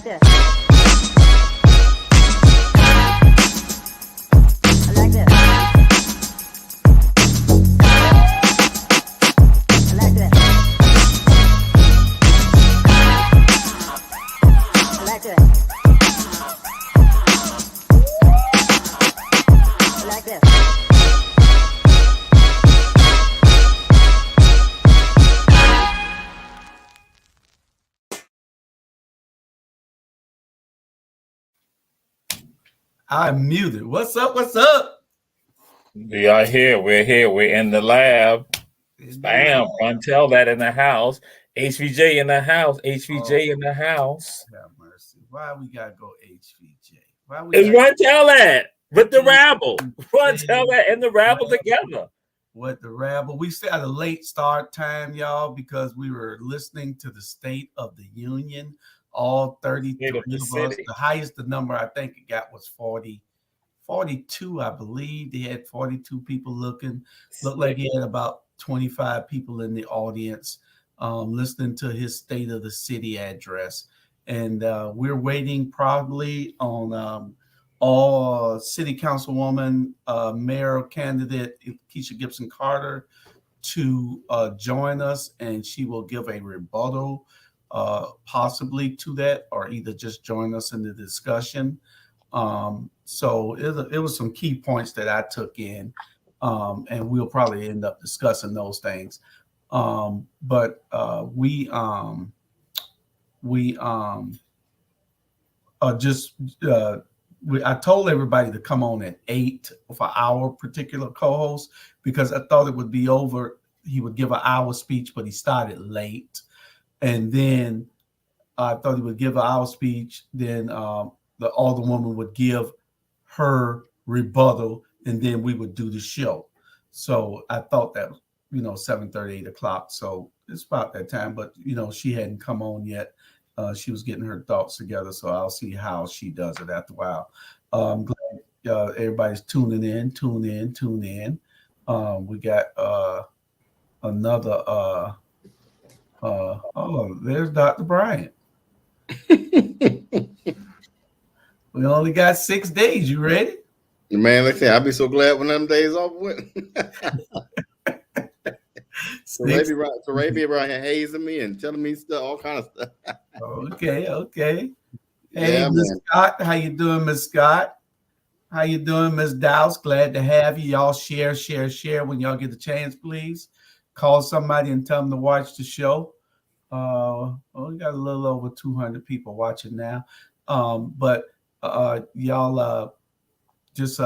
this. I like this. I like this. I like this. I like this. I'm muted. What's up? What's up? We are here. We're here. We're in the lab. Bam. Tell that in the house. HVJ in the house. HVJ in the house. Have mercy. Why we gotta go HVJ? Why we It's gotta Tell that with the Rabble. Tell that and the Rabble together. With the Rabble? We still had a late start time, y'all, because we were listening to the State of the Union. All 33 of us. The highest the number I think it got was 42, I believe. They had 42 people looking. Looked like he had about 25 people in the audience listening to his State of the City address. And we're waiting probably on all City Councilwoman, Mayor candidate Kesha Gibson Carter to join us, and she will give a rebuttal possibly to that, or either just join us in the discussion. So it was some key points that I took in, and we'll probably end up discussing those things. I told everybody to come on at 8 for our particular co-host, because I thought it would be over. He would give an hour speech, but he started late. And then I thought he would give an hour speech. Then the alderwoman would give her rebuttal, and then we would do the show. So I thought that, 7:30, 8 o'clock. So it's about that time. But, she hadn't come on yet. She was getting her thoughts together. So I'll see how she does it after a while. I'm glad everybody's tuning in. We got another... there's Dr. Bryant. We only got 6 days. You ready? Man, like I said, I'll be so glad when them days off went. So Ray be around here hazing me and telling me stuff, all kind of stuff. Okay. Hey, Miss Scott, how you doing, Miss Scott? How you doing, Miss Dowse? Glad to have you. Y'all share when y'all get the chance, please. Call somebody and tell them to watch the show. We got a little over 200 people watching now. But y'all just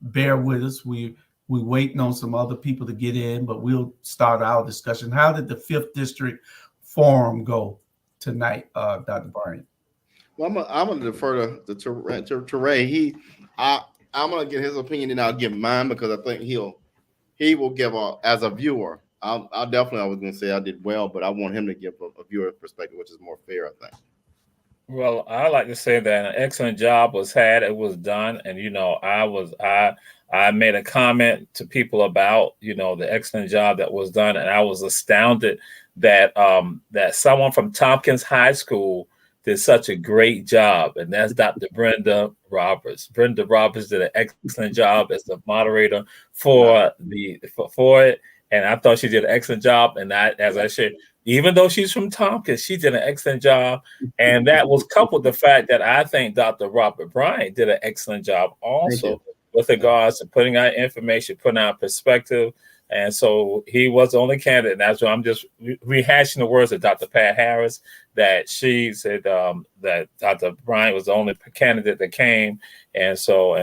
bear with us. We're waiting on some other people to get in, but we'll start our discussion. How did the 5th District Forum go tonight, Dr. Bryant? Well, I'm going to defer to Ray. I'm going to get his opinion, and I'll give mine, because I think he will give as a viewer. I was going to say I did well, but I want him to give a viewer perspective, which is more fair, I think. Well, I like to say that an excellent job was had. It was done, and I made a comment to people about the excellent job that was done, and I was astounded that that someone from Tompkins High School did such a great job, and that's Dr. Brenda Roberts. Brenda Roberts did an excellent job as the moderator for it, and I thought she did an excellent job. And as I said, even though she's from Tompkins, she did an excellent job, and that was coupled with the fact that I think Dr. Robert Bryant did an excellent job also with regards to putting out information, putting out perspective. And so he was the only candidate. And that's why I'm just rehashing the words of Dr. Pat Harris, that she said that Dr. Bryant was the only candidate that came. And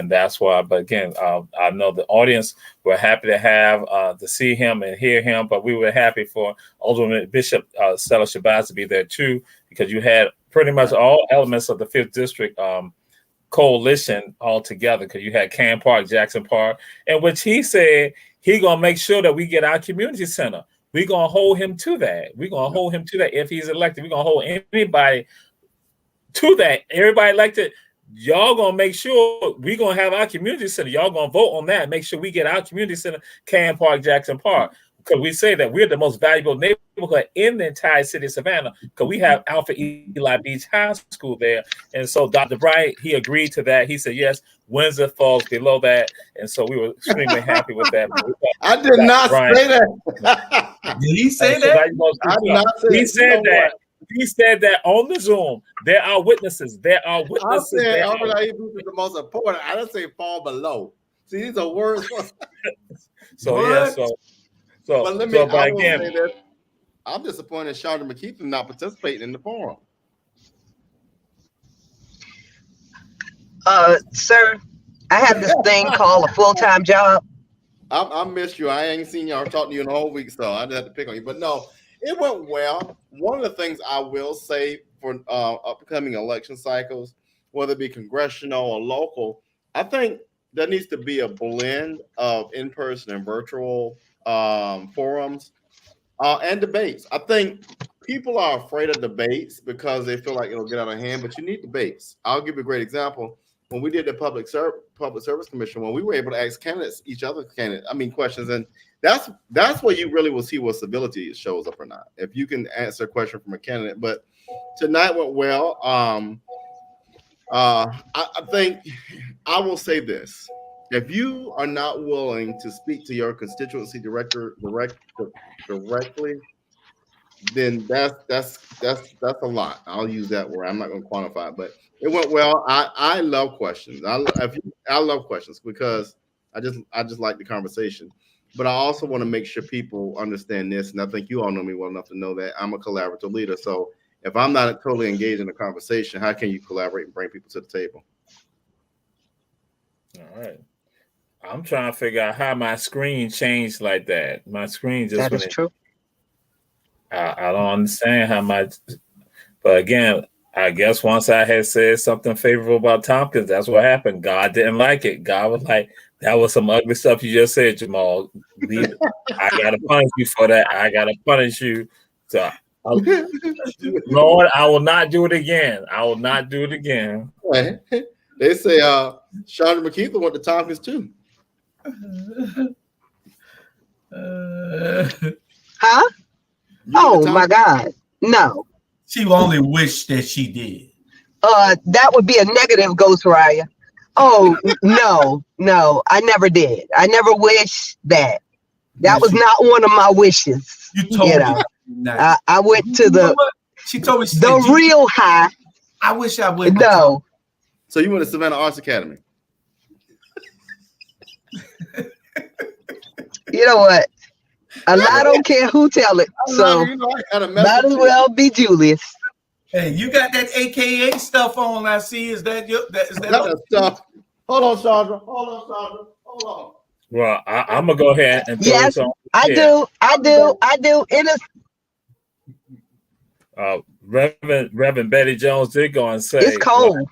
that's why. But again, I know the audience were happy to see him and hear him. But we were happy for Alderman Bishop Stella Shabazz to be there too, because you had pretty much all elements of the 5th District coalition all together, because you had Can Park, Jackson Park, in which he said he gonna make sure that we get our community center. We're gonna hold him to that. We're gonna hold him to that if he's elected. We're gonna hold anybody to that. Everybody elected, y'all gonna make sure we're gonna have our community center. Y'all gonna vote on that. Make sure we get our community center, Can Park, Jackson Park. because we say that we're the most valuable neighborhood in the entire city of Savannah, because we have Alpha Eli Beach High School there. And so Dr. Bryant, he agreed to that. He said, yes, Windsor falls below that. And so we were extremely happy with that. I did not say that. Did he say that? I did not say he said that. He said that on the Zoom. There are witnesses. There are witnesses. I said Alpha Eli Beach is the most important. I didn't say fall below. See, these are words. So yeah, so but let me. so, but I again, will say that I'm disappointed Chandra McKeith not participating in the forum. Sir, I have this thing called a full-time job. I missed you. I ain't seen you or talked to you in a whole week, so I just had to pick on you. But no, it went well. One of the things I will say for upcoming election cycles, whether it be congressional or local, I think there needs to be a blend of in-person and virtual forums and debates. I think people are afraid of debates because they feel like it'll get out of hand, but you need debates. I'll give you a great example. When we did the Public Service Commission, when we were able to ask questions, and that's where you really will see what civility shows up or not. If you can answer a question from a candidate. But tonight went well. I think I will say this: if you are not willing to speak to your constituency directly, then that's a lot. I'll use that word. I'm not going to quantify it, but it went well. I love questions. I love questions because I just like the conversation. But I also want to make sure people understand this, and I think you all know me well enough to know that I'm a collaborative leader. So if I'm not totally engaged in the conversation, how can you collaborate and bring people to the table? All right. I'm trying to figure out how my screen changed like that. My screen just That is true. I don't understand how much, but again, I guess once I had said something favorable about Tompkins, that's what happened. God didn't like it. God was like, that was some ugly stuff you just said, Jamal. I gotta punish you for that. I gotta punish you. So, Lord, I will not do it again. I will not do it again. They say Chandra McKeith went to Tompkins too. Huh? Oh my God. No. She only wished that she did. That would be a negative, Ghost Raya. Oh, no, I never did. I never wished that. That was not one of my wishes. You told me. I went to she told me the real high. I wish I would. No. So you went to Savannah Arts Academy. You know what? I don't care who tell it. So might as well be Julius. Hey, you got that AKA stuff on. I see. Is that stuff? Hold on, Sandra. Hold on. Well, I'm gonna go ahead and throw yes, this on. I do. It is. Reverend Betty Jones did go and say it's cold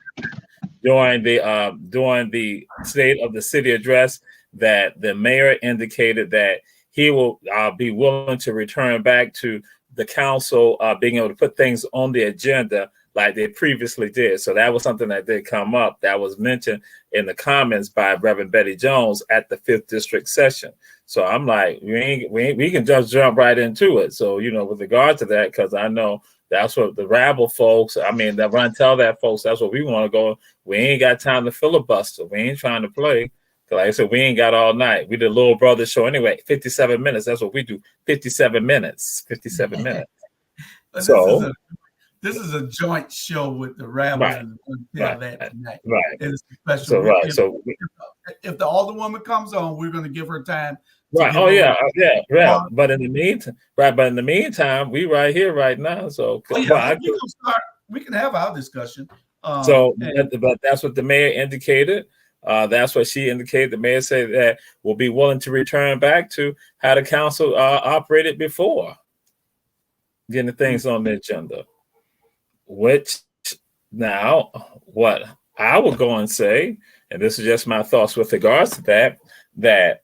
during the State of the City address that the mayor indicated that he will be willing to return back to the council, being able to put things on the agenda like they previously did. So that was something that did come up that was mentioned in the comments by Reverend Betty Jones at the 5th District session. So I'm like, we can just jump right into it. So, with regard to that, because I know that's what the Rabble folks, that run tell that folks, that's what we want to go. We ain't got time to filibuster. We ain't trying to play. Like I said, we ain't got all night. We did a Little Brother show anyway. 57 minutes. That's what we do. 57 minutes. 57 minutes. So this is a joint show with the Rabble and that tonight. Right. It's special. So if the Alderwoman comes on, we're going to give her time. Right. Oh yeah. But in the meantime, we right here right now. So we can have our discussion. But that's what the mayor indicated. That's what she indicated. The mayor said that we'll be willing to return back to how the council operated before getting the things on the agenda. Which now, what I would go and say, and this is just my thoughts with regards to that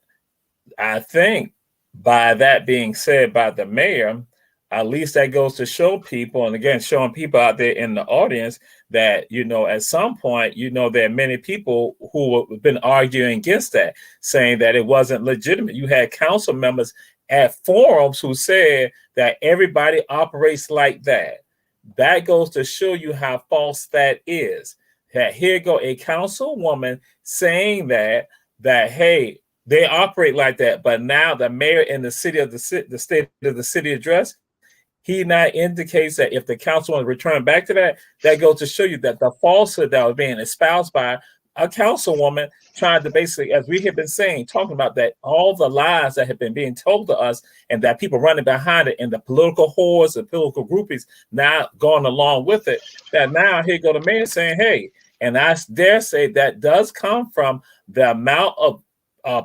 I think by that being said by the mayor, at least that goes to show people, and again, showing people out there in the audience that, at some point, there are many people who have been arguing against that, saying that it wasn't legitimate. You had council members at forums who said that everybody operates like that. That goes to show you how false that is. That here go a councilwoman saying that hey, they operate like that, but now the mayor in the state of the city address, he now indicates that if the council wants to return back to that, that goes to show you that the falsehood that was being espoused by a councilwoman trying to basically, as we have been saying, talking about that all the lies that have been being told to us and that people running behind it and the political whores and political groupies now going along with it, that now here go the mayor saying, hey, and I dare say that does come from the amount of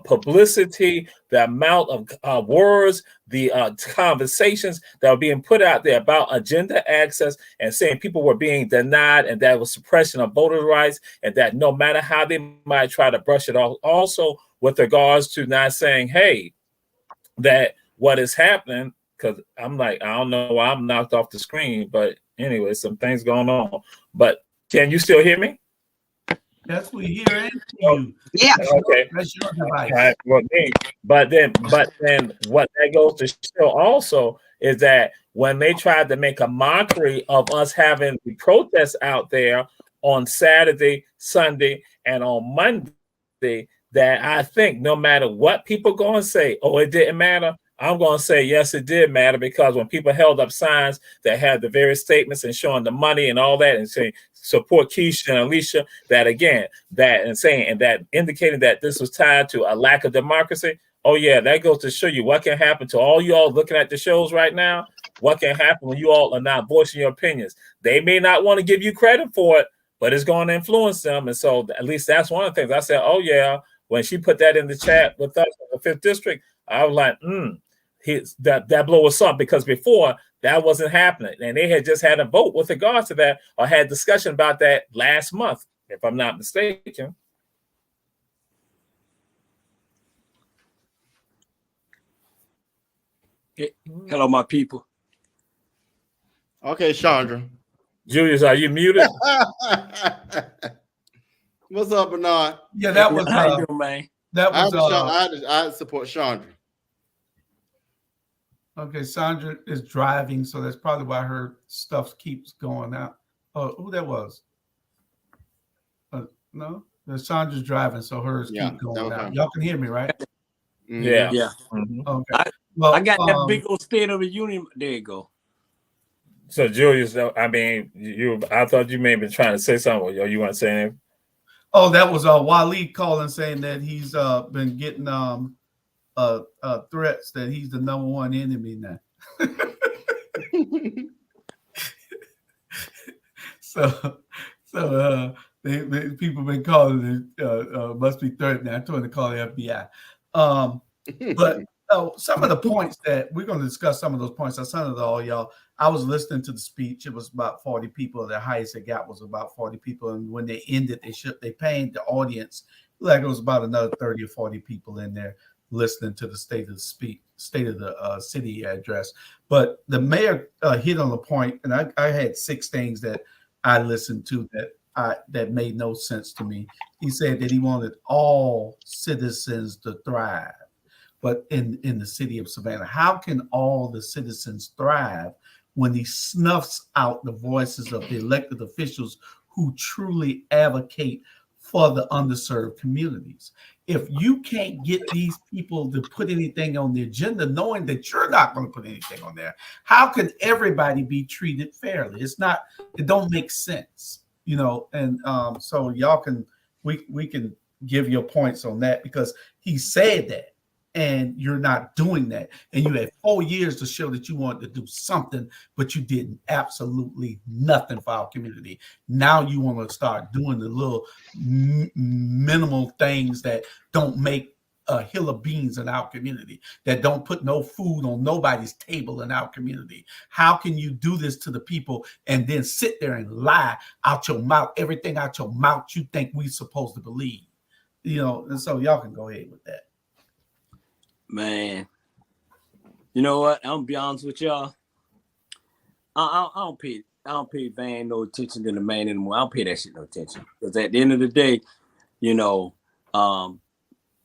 publicity, the amount of words, the conversations that were being put out there about agenda access and saying people were being denied and that was suppression of voter rights and that no matter how they might try to brush it off. Also with regards to not saying, hey, that what is happening, because I'm like, I don't know why I'm knocked off the screen, but anyway, some things going on. But can you still hear me? Yes, we hear you. Yeah. Okay. That's your device. Right. Well, but then what that goes to show also is that when they tried to make a mockery of us having the protests out there on Saturday, Sunday, and on Monday, that I think no matter what people going to say, oh, it didn't matter, I'm going to say, yes, it did matter, because when people held up signs that had the various statements and showing the money and all that and saying support Keisha and Alicia, that again, that and saying, and that indicating that this was tied to a lack of democracy. Oh, yeah, that goes to show you what can happen to all you all looking at the shows right now. What can happen when you all are not voicing your opinions. They may not want to give you credit for it, but it's going to influence them. And so at least that's one of the things I said, oh, yeah, when she put that in the chat with us in the 5th district, I was like, that blow us up, because before that wasn't happening, and they had just had a vote with regards to that, or had discussion about that last month, if I'm not mistaken. Hello, my people. Okay, Chandra. Julius, are you muted? What's up, Bernard? Yeah, that was How you doing, man? that was I support Chandra. okay. Sandra is driving, so that's probably why her stuff keeps going out. Oh, who that was? No, Sandra's driving, so hers keep going out. Y'all can hear me, right? Mm-hmm. Yeah. Yeah. Okay. I got that big old State of the Union. There you go. So Julius, I mean, I thought you may have been trying to say something, or you want to say anything? Oh, that was Waleed calling, saying that he's been getting threats that he's the #1 enemy now. so people been calling it must be threatening. I told him to call the FBI. But some of the points that we're going to discuss, some of those points I sent it to all y'all. I was listening to the speech. It was about 40 people. The highest it got was about 40 people. And when they ended, they paid the audience like it was about another 30 or 40 people in there listening to the state of the city address. But the mayor hit on the point, and I had 6 things that I listened to that made no sense to me. He said that he wanted all citizens to thrive. But in the city of Savannah, how can all the citizens thrive when he snuffs out the voices of the elected officials who truly advocate for the underserved communities? If you can't get these people to put anything on the agenda, knowing that you're not going to put anything on there, how can everybody be treated fairly? It don't make sense, and so y'all we can give your points on that, because he said that. And you're not doing that. And you had 4 years to show that you wanted to do something, but you did absolutely nothing for our community. Now you want to start doing the little minimal things that don't make a hill of beans in our community, that don't put no food on nobody's table in our community. How can you do this to the people and then sit there and lie out your mouth, everything out your mouth you think we supposed to believe? And so y'all can go ahead with that. Man, you know what? I'm gonna be honest with y'all. I don't pay Van no attention to the man anymore. I don't pay that shit no attention, because at the end of the day,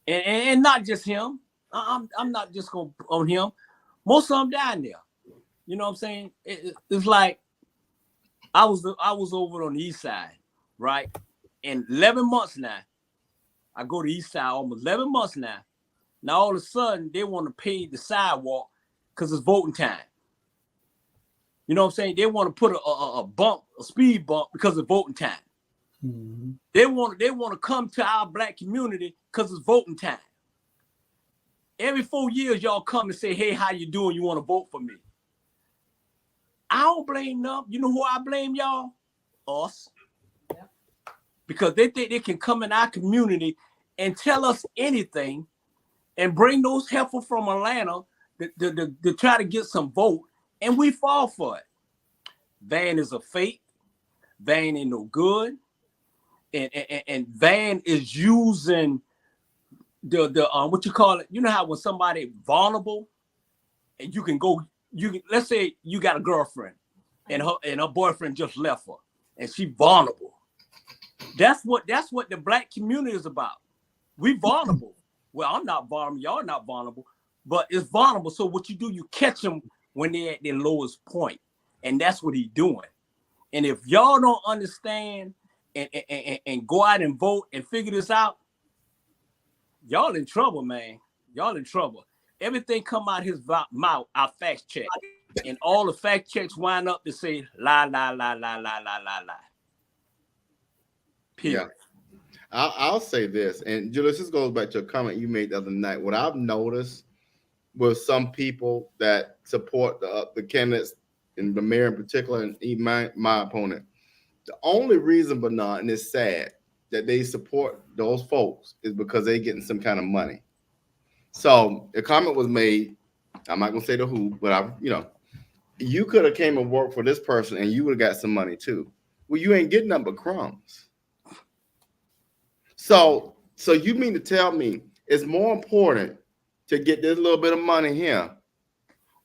and not just him. I'm not just gonna on him. Most of them down there. You know what I'm saying? It's like I was over on the east side, right? And 11 months now, I go to the east side almost 11 months now. Now all of a sudden they want to pay the sidewalk because it's voting time. You know what I'm saying? They want to put a speed bump because it's voting time. Mm-hmm. They want to come to our black community because it's voting time. Every 4 years, y'all come and say, "Hey, how you doing? You want to vote for me?" I don't blame them. You know who I blame, y'all? Us. Yeah. Because they think they can come in our community and tell us anything and bring those heifers from Atlanta to try to get some vote, and we fall for it. Van is a fake. Van ain't no good. And Van is using the what you call it? You know how when somebody vulnerable and you can let's say you got a girlfriend and her boyfriend just left her and she vulnerable. That's what the black community is about. We vulnerable. Well, I'm not vulnerable, y'all not vulnerable, but it's vulnerable. So what you do, you catch them when they're at their lowest point. And that's what he's doing. And if y'all don't understand and go out and vote and figure this out, y'all in trouble, man. Y'all in trouble. Everything come out his mouth, I fact check. And all the fact checks wind up to say lie, lie, lie, lie, lie, lie, lie, lie. Period. Yeah. I'll say this, and Julius, this goes back to a comment you made the other night. What I've noticed with some people that support the candidates, and the mayor in particular, and even my opponent, the only reason, Bernard, and it's sad, that they support those folks is because they're getting some kind of money. So a comment was made, I'm not gonna say the who, but you could have came and worked for this person and you would have got some money too. Well, you ain't getting nothing but crumbs. So you mean to tell me it's more important to get this little bit of money here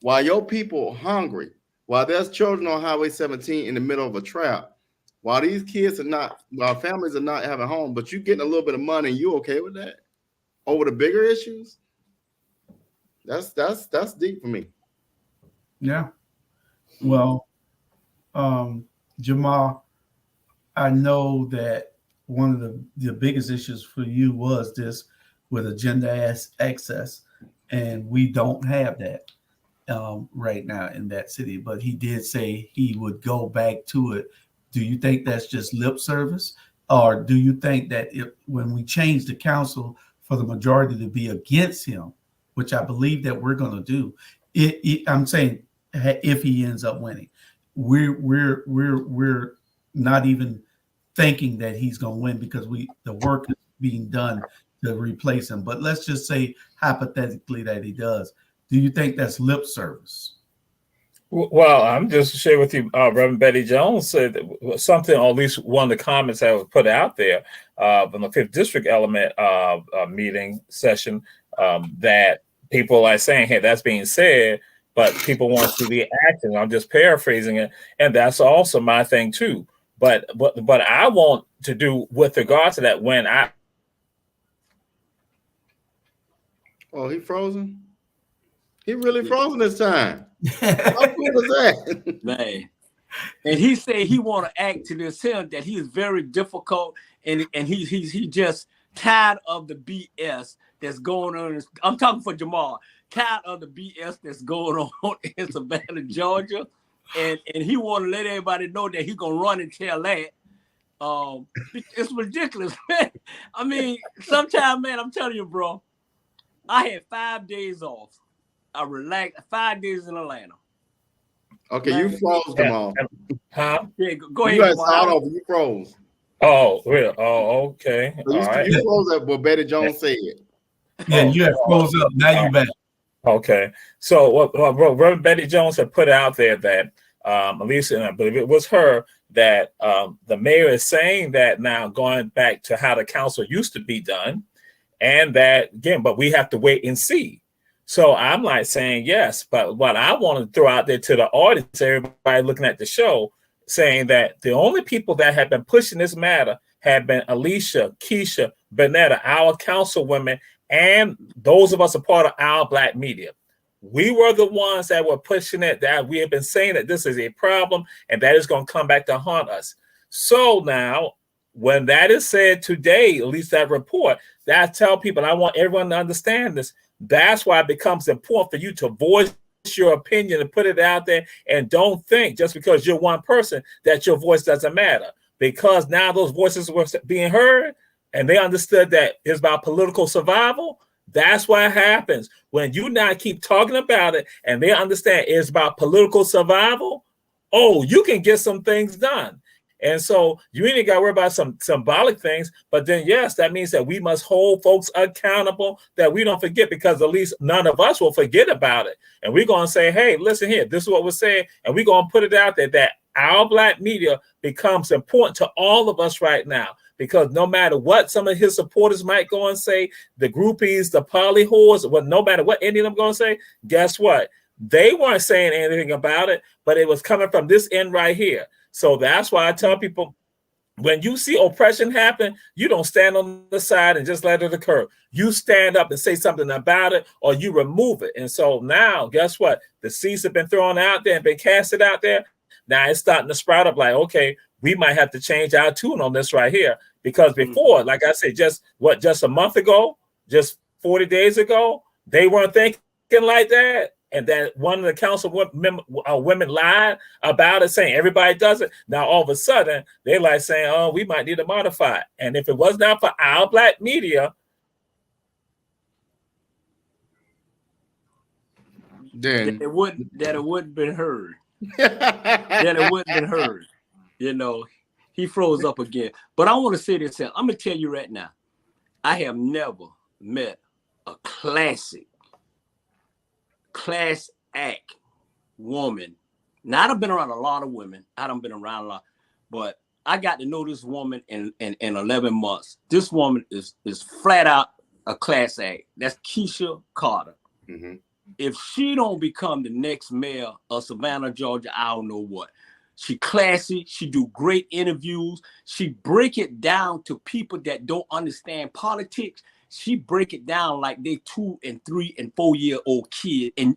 while your people are hungry, while there's children on Highway 17 in the middle of a trap, while these kids while families are not having home, but you getting a little bit of money, and you okay with that over the bigger issues? That's deep for me. Yeah. Well, Jamal, I know that one of the biggest issues for you was this with agenda access, and we don't have that right now in that city. But he did say he would go back to it. Do you think that's just lip service, or do you think that when we change the council for the majority to be against him, which I believe that we're going to do, I'm saying if he ends up winning, we're not even thinking that he's going to win because the work is being done to replace him. But let's just say hypothetically that he does. Do you think that's lip service? Well, I'm just to share with you, Reverend Betty Jones said something, or at least one of the comments that was put out there from the 5th District element meeting session, that people are saying, hey, that's being said, but people want to be acting. I'm just paraphrasing it. And that's also my thing too. But I want to do with regard to that when I. Oh, he frozen? He really frozen this time. How cool is that? Man. And he said he want to act to this him that he is very difficult and he just tired of the BS that's going on. I'm talking for Jamal. Tired of the BS that's going on in Savannah, Georgia. And he want to let everybody know that he gonna run and tell that. It's ridiculous, man. I mean, sometimes, man, I'm telling you, bro, I had 5 days off. I relaxed 5 days in Atlanta. Okay, man. You froze them all. Huh? Yeah, go ahead. You guys start off, you froze. Oh, really? Oh, okay. So you froze up what Betty Jones said. Yeah, you have froze up. Now you back. Okay. So what Reverend Betty Jones had put out there that at least I believe it was her, that the mayor is saying that now going back to how the council used to be done, and that again, but we have to wait and see. So I'm like saying yes, but what I want to throw out there to the audience, everybody looking at the show, saying that the only people that have been pushing this matter have been Alicia, Keisha, Bernetta, our councilwomen and those of us a part of our Black media. We were the ones that were pushing it, that we have been saying that this is a problem and that is going to come back to haunt us. So now, when that is said today, at least that report, that I tell people, and I want everyone to understand this, that's why it becomes important for you to voice your opinion and put it out there, and don't think just because you're one person that your voice doesn't matter, because now those voices were being heard and they understood that it's about political survival. That's what happens when you not keep talking about it and they understand it's about political survival. Oh, you can get some things done. And so you ain't got to worry about some symbolic things, but then yes, that means that we must hold folks accountable, that we don't forget, because at least none of us will forget about it. And we're going to say, hey, listen here, this is what we're saying. And we're going to put it out there that our Black media becomes important to all of us right now, because no matter what some of his supporters might go and say, the groupies, the poly whores, well, no matter what any of them going to say, guess what? They weren't saying anything about it, but it was coming from this end right here. So that's why I tell people, when you see oppression happen, you don't stand on the side and just let it occur. You stand up and say something about it, or you remove it. And so now, guess what? The seeds have been thrown out there and been casted out there. Now it's starting to sprout up like, okay, we might have to change our tune on this right here. Because before, like I said, just a month ago, just 40 days ago, they weren't thinking like that. And that one of the councilwomen lied about it, saying everybody does it. Now all of a sudden they're like saying, "Oh, we might need to modify it." And if it was not for our Black media, then it wouldn't been heard. That it wouldn't been heard. You know, he froze up again. But I want to say this here. I'm gonna tell you right now, I have never met a class act woman. Now, I done been around a lot of women. I done been around a lot, but I got to know this woman in 11 months. This woman is flat out a class act. That's Kesha Carter. Mm-hmm. If she don't become the next mayor of Savannah, Georgia, I don't know what. She classy. She do great interviews. She break it down to people that don't understand politics. She break it down like they 2 and 3 and 4 year old kid, and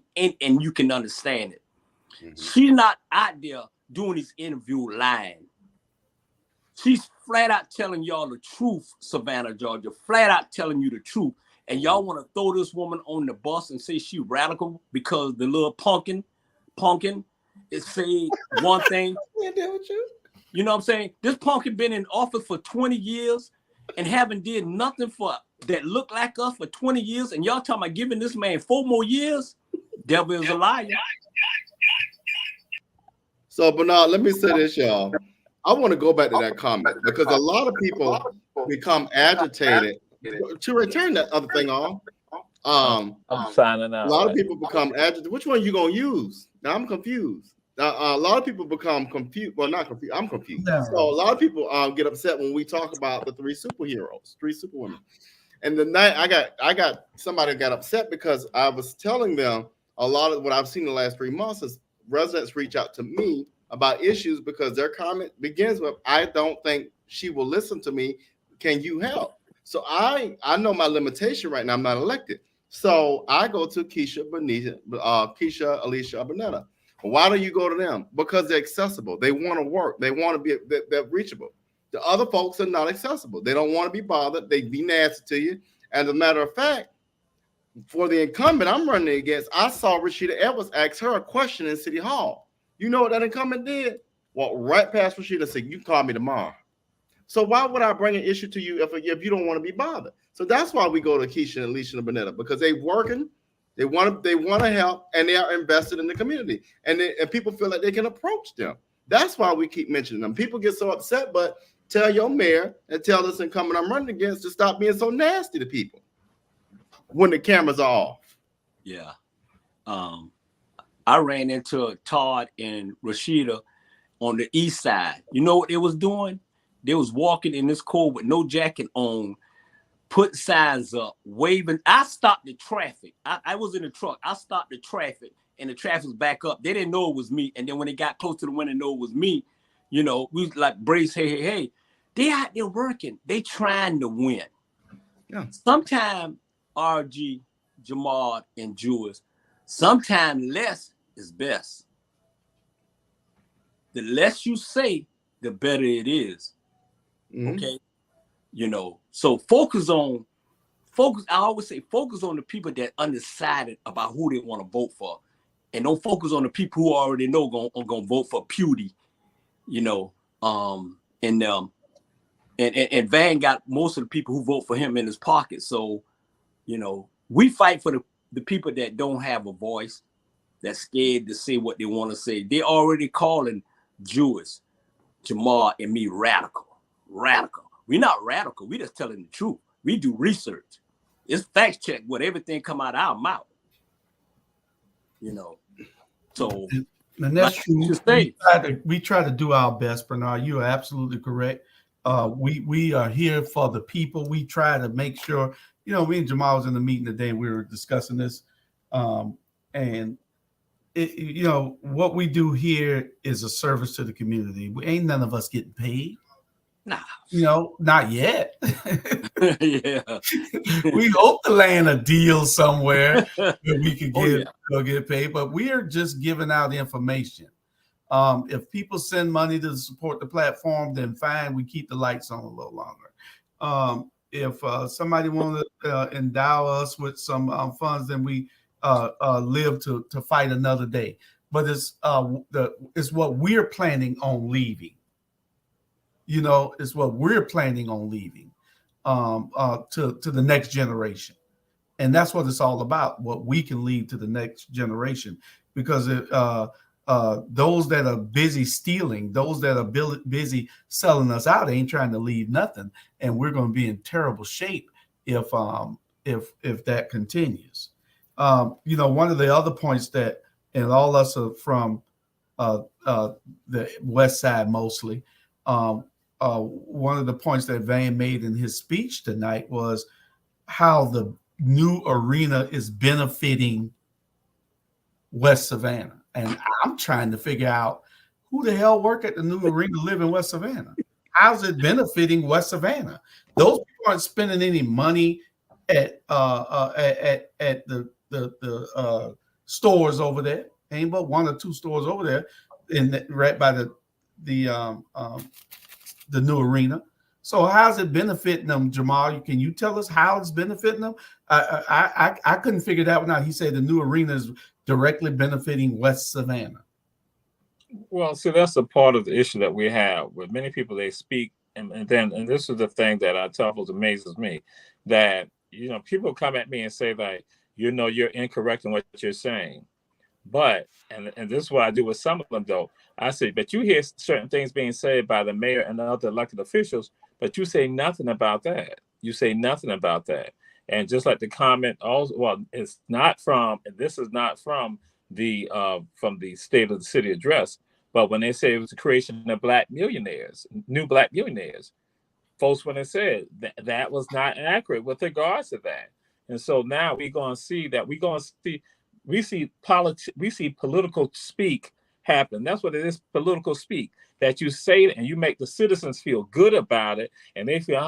you can understand it. Mm-hmm. She's not out there doing this interview lying. She's flat out telling y'all the truth, Savannah, Georgia, flat out telling you the truth. And y'all want to throw this woman on the bus and say she radical because the little pumpkin is saying one thing. You know what I'm saying? This pumpkin been in office for 20 years and haven't did nothing for that look like us for 20 years, and y'all talking about giving this man 4 more years? Devil is a liar. So, Bernard, let me say this, y'all. I want to go back to that comment, because a lot of people become agitated. To return that other thing off, I'm signing out. A lot of people become agitated. Which one you gonna use? Now I'm confused. A lot of people become confused. Well, not confused. I'm confused. No. So a lot of people get upset when we talk about the 3 superheroes, 3 superwomen. And the night I got somebody got upset because I was telling them a lot of what I've seen in the last 3 months is residents reach out to me about issues because their comment begins with, "I don't think she will listen to me. Can you help?" So I know my limitation right now. I'm not elected. So I go to Kesha, Alicia, Abernetta. Why do you go to them? Because they're accessible. They want to work. They want to be, they're reachable. The other folks are not accessible. They don't want to be bothered. They be nasty to you. As a matter of fact, for the incumbent I'm running against, I saw Rashida Edwards ask her a question in City Hall. You know what that incumbent did? Walked right past Rashida and said, "You call me tomorrow." So why would I bring an issue to you if you don't want to be bothered? So that's why we go to Kesha and Alicia and Bernetta, because they working, they want to help, and they are invested in the community, and people feel like they can approach them. That's why we keep mentioning them. People get so upset, but tell your mayor and tell this incumbent I'm running against to stop being so nasty to people when the cameras are off. Yeah. I ran into Todd and Rashida on the east side. You know what they was doing? They was walking in this cold with no jacket on, put signs up, waving. I stopped the traffic. I was in the truck. I stopped the traffic, and the traffic was back up. They didn't know it was me. And then when they got close to the window, know it was me, you know, we was like, brace, hey. They out there working. They trying to win. Yeah. Sometimes RG, Jamal, and Jules, sometimes less is best. The less you say, the better it is. Okay. You know, so focus. I always say focus on the people that undecided about who they want to vote for, and don't focus on the people who already know gonna vote for Pewdie. You know, and Van got most of the people who vote for him in his pocket. So, you know, we fight for the people that don't have a voice, that's scared to say what they want to say. They already calling Jewish, Jamal, and me radical. We're not radical. We just telling the truth. We do research. It's fact check what everything come out of our mouth. You know, so and that's true. We try to do our best, Bernard. You are absolutely correct. We are here for the people. We try to make sure. You know, me and Jamal was in the meeting today. We were discussing this, and you know what we do here is a service to the community. We ain't none of us getting paid. Nah, you know, not yet. Yeah, we hope to land a deal somewhere that we could get paid, but we are just giving out information. If people send money to support the platform, then fine, we keep the lights on a little longer. If somebody wants to endow us with some funds, then we live to fight another day. But it's what we're planning on leaving. You know, it's what we're planning on leaving to the next generation. And that's what it's all about, what we can leave to the next generation. Because those that are busy stealing, those that are busy selling us out ain't trying to leave nothing. And we're going to be in terrible shape if that continues. You know, one of the other points that, and all us are from the West Side mostly, one of the points that Van made in his speech tonight was how the new arena is benefiting West Savannah. And I'm trying to figure out who the hell work at the new arena live in West Savannah. How's it benefiting West Savannah? Those people aren't spending any money at the stores over there. Ain't but one or two stores over there, right by the new arena. So how's it benefiting them, Jamal? Can you tell us how it's benefiting them? I couldn't figure that one out. He said the new arena is directly benefiting West Savannah. Well, see, that's a part of the issue that we have with many people. They speak, and this is the thing that I tell folks amazes me, that, you know, people come at me and say that, you know, you're incorrect in what you're saying. But, and this is what I do with some of them, though. I say, but you hear certain things being said by the mayor and other elected officials, but you say nothing about that. You say nothing about that. And just like the comment, also, well, it's not from, and this is not from the State of the City address, but when they say it was the creation of black millionaires, new black millionaires, folks, when they said that was not accurate with regards to that. And so now we're going to see that we see political speak happen. That's what it is, political speak, that you say it and you make the citizens feel good about it, and they feel,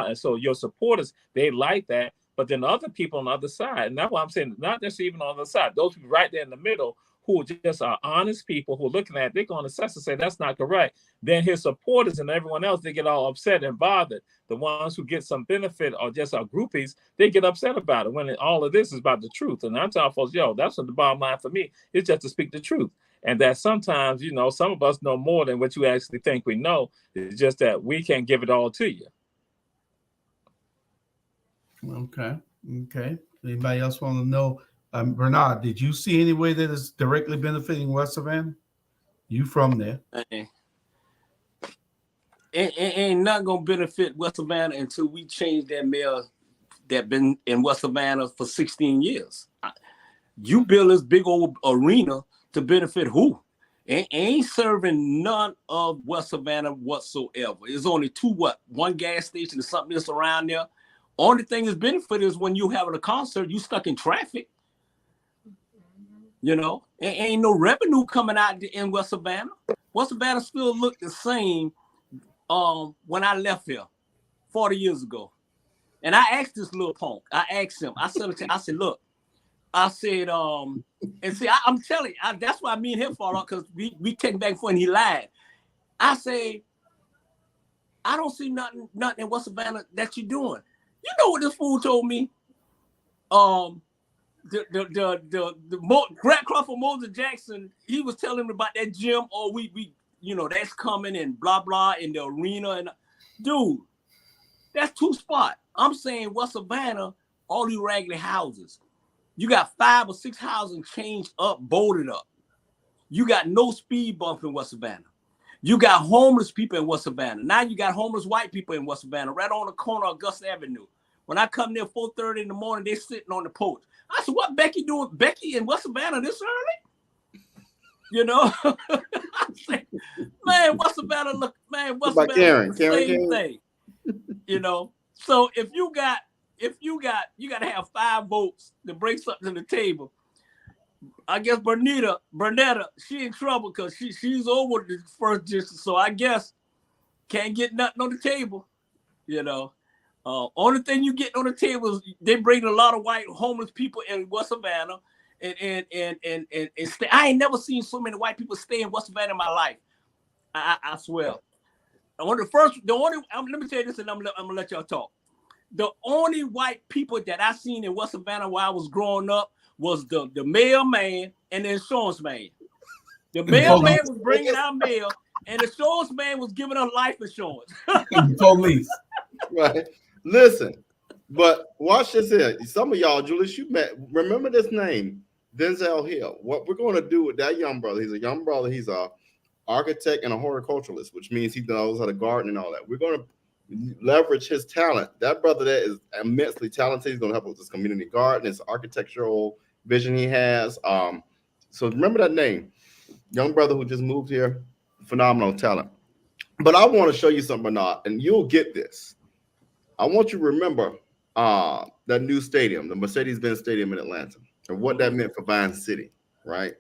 and so your supporters, they like that. But then other people on the other side, and that's what I'm saying, not just even on the side, those people right there in the middle who just are honest people who are looking at it, they're going to assess and say that's not correct. Then his supporters and everyone else, they get all upset and bothered. The ones who get some benefit or just are groupies, they get upset about it when all of this is about the truth. And I'm telling folks, that's what the bottom line for me is, just to speak the truth. And that sometimes, you know, some of us know more than what you actually think we know. It's just that we can't give it all to you. Okay. Anybody else want to know? Bernard, did you see any way that is directly benefiting West Savannah? You from there? Ain't not gonna benefit West Savannah until we change that mayor that been in West Savannah for 16 years. You build this big old arena to benefit who? Ain't serving none of West Savannah whatsoever. There's only one gas station or something that's around there. Only thing that's benefit is when you having a concert, you stuck in traffic. You know, ain't no revenue coming out in West Savannah. West Savannah still look the same when I left here 40 years ago. And I asked this little punk. I asked him. I said, look. I said, and see, I'm telling you, that's why me and him fall out, because we came back for and he lied. I say, I don't see nothing in West Savannah that you're doing. You know what this fool told me? Grant Crawford Moses Jackson, he was telling me about that gym. Oh, we that's coming and blah blah in the arena. And dude, that's 2 spots. I'm saying West Savannah, all these raggedy houses. You got 5 or 6 houses changed up, bolted up. You got no speed bump in West Savannah. You got homeless people in West Savannah. Now you got homeless white people in West Savannah, right on the corner of Augusta Avenue. When I come there 4:30 in the morning, they sitting on the porch. I said, what Becky doing? Becky in West Savannah this early? You know? I said, man, West Savannah look, man, West Savannah same thing. You know? So if you got, you got to have 5 votes to bring something to the table. I guess Bernetta, she in trouble because she's over the first district. So I guess can't get nothing on the table. You know, only thing you get on the table is they bring a lot of white homeless people in West Savannah, and stay. I ain't never seen so many white people stay in West Savannah in my life. I swear. Let me tell you this, and I'm gonna let y'all talk. The only white people that I seen in West Savannah while I was growing up was the mailman and the insurance man. The mailman was bringing out mail, and the insurance man was giving us life insurance. Police. Right. Listen, but watch this here. Some of y'all, Julius, you remember this name, Denzel Hill. What we're going to do with that young brother, he's a young brother. He's a architect and a horticulturalist, which means he knows how to garden and all that. We're going to leverage his talent. That brother there is immensely talented. He's going to help with this community garden, his architectural vision he has. So remember that name, young brother who just moved here, phenomenal talent. But I want to show you something, Bernard, and you'll get this. I want you to remember that new stadium, the Mercedes-Benz Stadium in Atlanta, and what that meant for Vine City, right?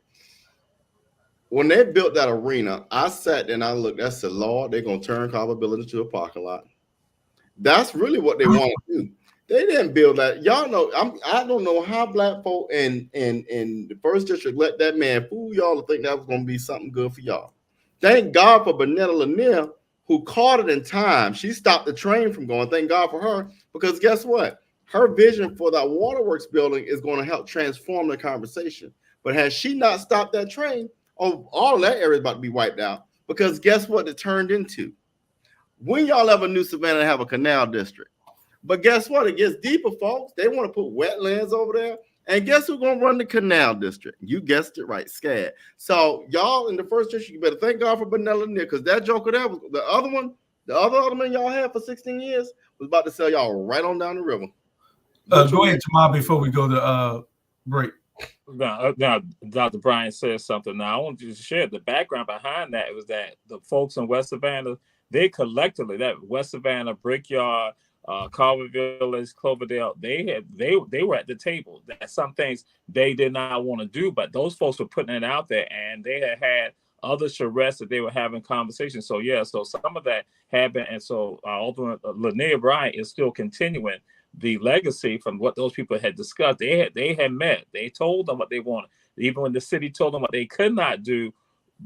When they built that arena, I sat there and I looked, I said, Lord, they're going to turn Carver Village into a parking lot. That's really what they want to do. They didn't build that. Y'all know, I don't know how black folk in the first district let that man fool y'all to think that was going to be something good for y'all. Thank God for Bernetta Lanier, who caught it in time. She stopped the train from going. Thank God for her, because guess what? Her vision for that waterworks building is going to help transform the conversation. But had she not stopped that train, all of that area is about to be wiped out, because guess what it turned into? When y'all ever knew Savannah have a canal district? But guess what? It gets deeper, folks. They want to put wetlands over there. And guess who's going to run the canal district? You guessed it right, SCAD. So y'all in the first district, you better thank God for Bernella Lanier, because that joker there, was the other one, the other alderman y'all had for 16 years was about to sell y'all right on down the river. Go ahead, Jamal, before we go to break. Now, Dr. Brian says something. Now, I want you to share the background behind that. It was that the folks in West Savannah, they collectively, that West Savannah, Brickyard, Carver Village, Cloverdale, they were at the table. That some things they did not want to do, but those folks were putting it out there, and they had other charrettes that they were having conversations. So yeah, so some of that happened, and so Alderman Lanier Bryant is still continuing the legacy from what those people had discussed. They had met. They told them what they wanted. Even when the city told them what they could not do,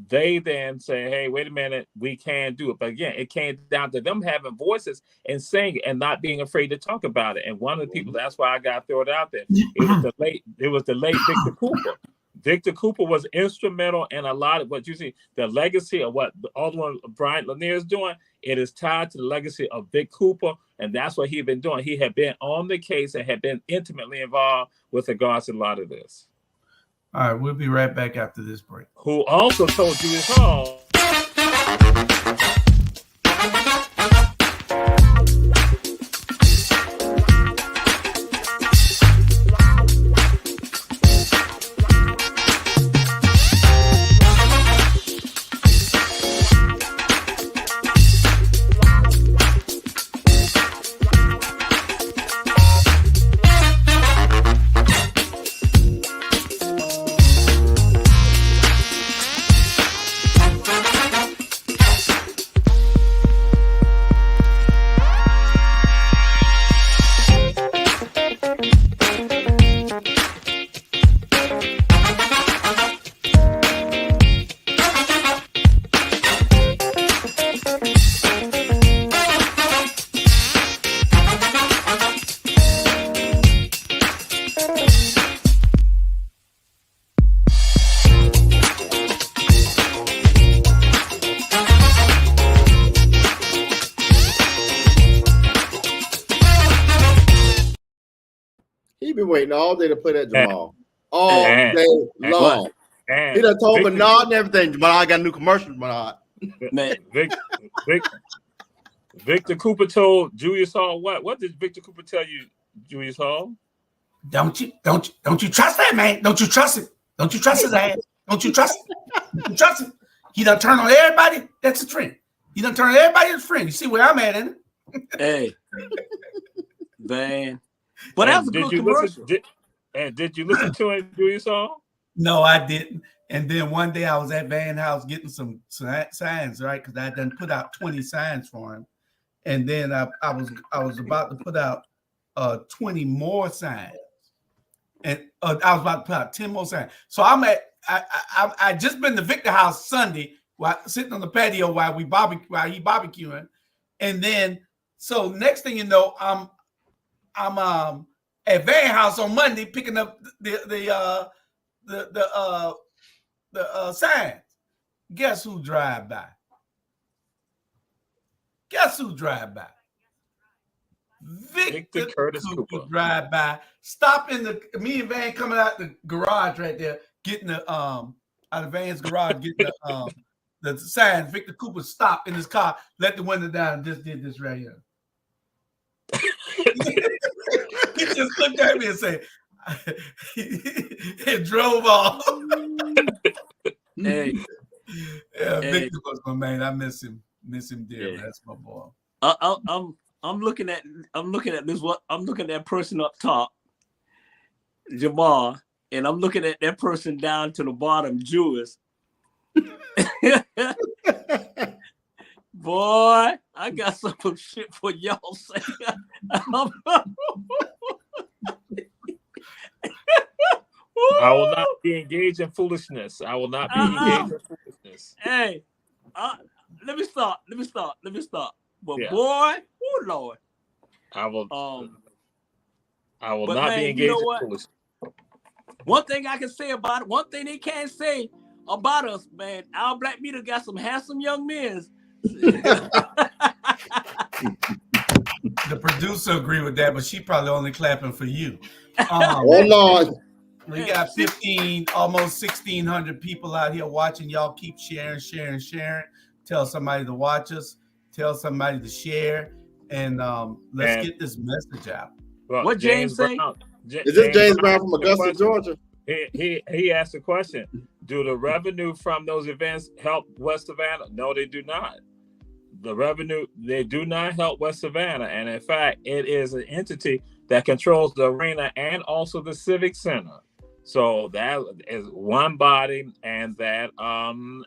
they then say, hey, wait a minute, we can do it. But again, it came down to them having voices and saying it and not being afraid to talk about it. And one of the people, that's why I got to throw it out there. It was the late Victor Cooper. Victor Cooper was instrumental in a lot of what you see, the legacy of what Alderman Brian Lanier is doing. It is tied to the legacy of Vic Cooper, and that's what he'd been doing. He had been on the case and had been intimately involved with regards to a lot of this. All right, we'll be right back after this break. Who also told you his home. waiting all day to play that Jamal. All And- day long. And He done told Victor- Bernard and everything. Jamal, I got a new commercial, Bernard. Man. Victor Cooper told Julius Hall what? What did Victor Cooper tell you, Julius Hall? Don't you trust that man? Don't you trust it? Don't you trust his ass? Don't you trust it? Don't you trust it? He done turn on everybody. That's a trend. He done turn everybody into friend. You see where I'm at, ain't it? Hey, man. But that was a good commercial. Did you listen to it, Julius Hall? No, I didn't. And then one day I was at Van House getting some signs, right? Because I done put out 20 signs for him. And then I was about to put out 20 more signs. And I was about to put out 10 more signs. So I just been to Victor House Sunday while sitting on the patio while he barbecuing. And then so next thing you know, I'm at Van House on Monday picking up the signs. Guess who drive by? Guess who drive by? Victor Curtis Cooper drive by. Stop in me and Van coming out the garage right there, getting the out of Van's garage, getting the signs. Victor Cooper stopped in his car, let the window down, and just did this right here. He just looked at me and said, he drove off. Hey, yeah, Victor was my man. I miss him dearly. Yeah. That's my boy. I'm looking at this. What I'm looking at that person up top, Jamal, and I'm looking at that person down to the bottom, Julius. Boy, I got some shit for y'all say. I will not be engaged in foolishness. I will not be engaged in foolishness. Hey, let me start. But Yeah. boy, oh Lord, I will but not man, be you engaged know in what? foolishness. One thing I can say about it, one thing they can't say about us, man, our black media got some handsome young men. The producer agree with that, but she probably only clapping for you. Oh Lord. We got 15, almost 1,600 people out here watching. Y'all keep sharing. Tell somebody to watch us. Tell somebody to share. And let's get this message out. Well, What James say? Is this James Brown from Augusta, Georgia? He asked a question. Do the revenue from those events help West Savannah? No, they do not. The revenue, they do not help West Savannah. And in fact, it is an entity that controls the arena and also the Civic Center. So that is one body, and that and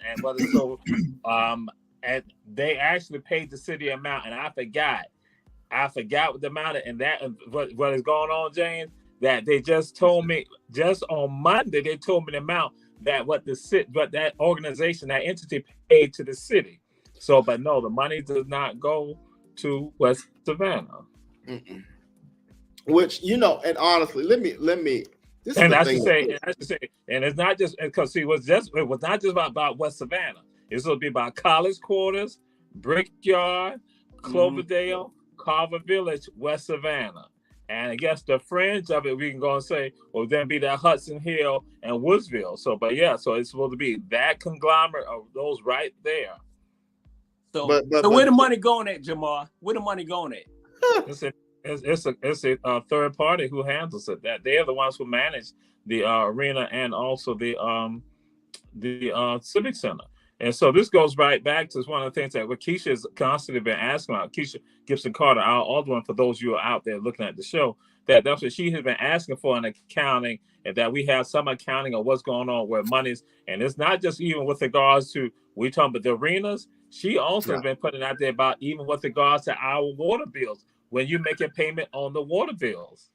they actually paid the city amount, and I forgot what the amount of, and that what is going on, James. That they just told me just on Monday. They told me the amount that what that organization, that entity paid to the city. So, but no, the money does not go to West Savannah. Mm-mm. Which, and honestly, let me. This And is I the should thing. say, and it's not just because it was not just about West Savannah. It's going to be about College Quarters, Brickyard, Cloverdale, Carver Village, West Savannah. And I guess the fringe of it, we can go and say, will then be that Hudson Hill and Woodsville. So, but yeah, so it's supposed to be that conglomerate of those right there. So, But where the money going at, Jamal? Where the money going at? It's a third party who handles it. That they are the ones who manage the arena and also the Civic Center. And so this goes right back to one of the things that Kesha has constantly been asking about. Kesha Gibson Carter, our older one, for those of you who are out there looking at the show, that's what she has been asking for in accounting, and that we have some accounting of what's going on where money's, and it's not just even with regards to, we talking about the arenas. She also has been putting out there about even with regards to our water bills, when you make a payment on the water bills.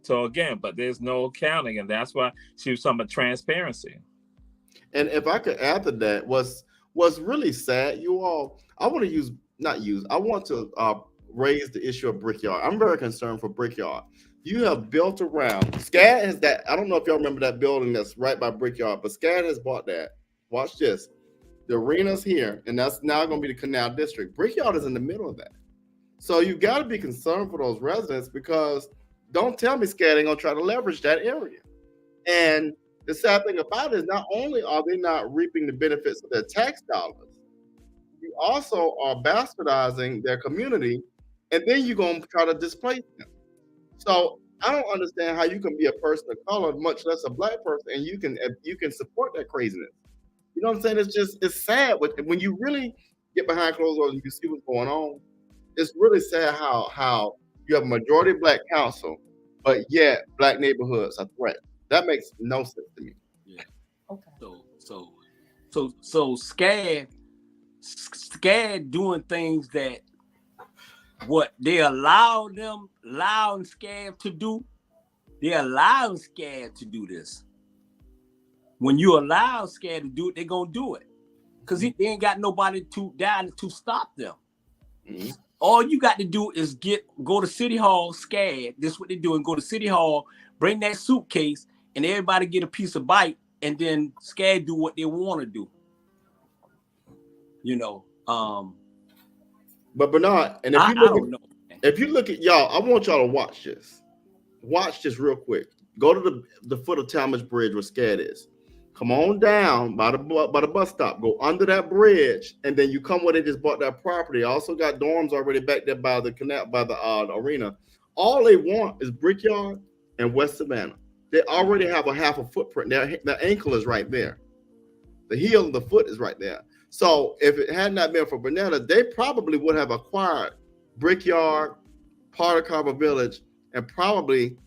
So again, but there's no accounting, and that's why she was talking about transparency. And if I could add to that, what's really sad, you all, I want to raise the issue of Brickyard. I'm very concerned for Brickyard. You have built around, SCAD has that, I don't know if y'all remember that building that's right by Brickyard, but SCAD has bought that. Watch this. The arena's here, and that's now going to be the Canal District. Brickyard is in the middle of that. So you got to be concerned for those residents, because don't tell me SCAD ain't gonna try to leverage that area. And the sad thing about it is not only are they not reaping the benefits of their tax dollars, you also are bastardizing their community, and then you're gonna try to displace them. So I don't understand how you can be a person of color, much less a black person, and you can support that craziness. You know what I'm saying? It's sad when you really get behind closed doors and you see what's going on. It's really sad how you have a majority black council, but yet black neighborhoods are threatened. That makes no sense to me. Yeah. Okay. So SCAD doing things that what they allowing SCAD to do. They're allowing SCAD to do this. When you allow SCAD to do it, they're gonna do it. Because they ain't got nobody to stop them. Mm-hmm. All you got to do is go to City Hall, SCAD. This is what they're doing. Go to City Hall, bring that suitcase, and everybody get a piece of bite, and then SCAD do what they want to do. You know. But Bernard, and if you look at y'all, I want y'all to watch this. Watch this real quick. Go to the foot of Talmadge Bridge where SCAD is. Come on down by the bus stop. Go under that bridge, and then you come where they just bought that property. Also got dorms already back there by the canal, by the arena. All they want is Brickyard and West Savannah. They already have a half a footprint. Their ankle is right there. The heel of the foot is right there. So if it had not been for Bernetta, they probably would have acquired Brickyard, part of Carver Village, and probably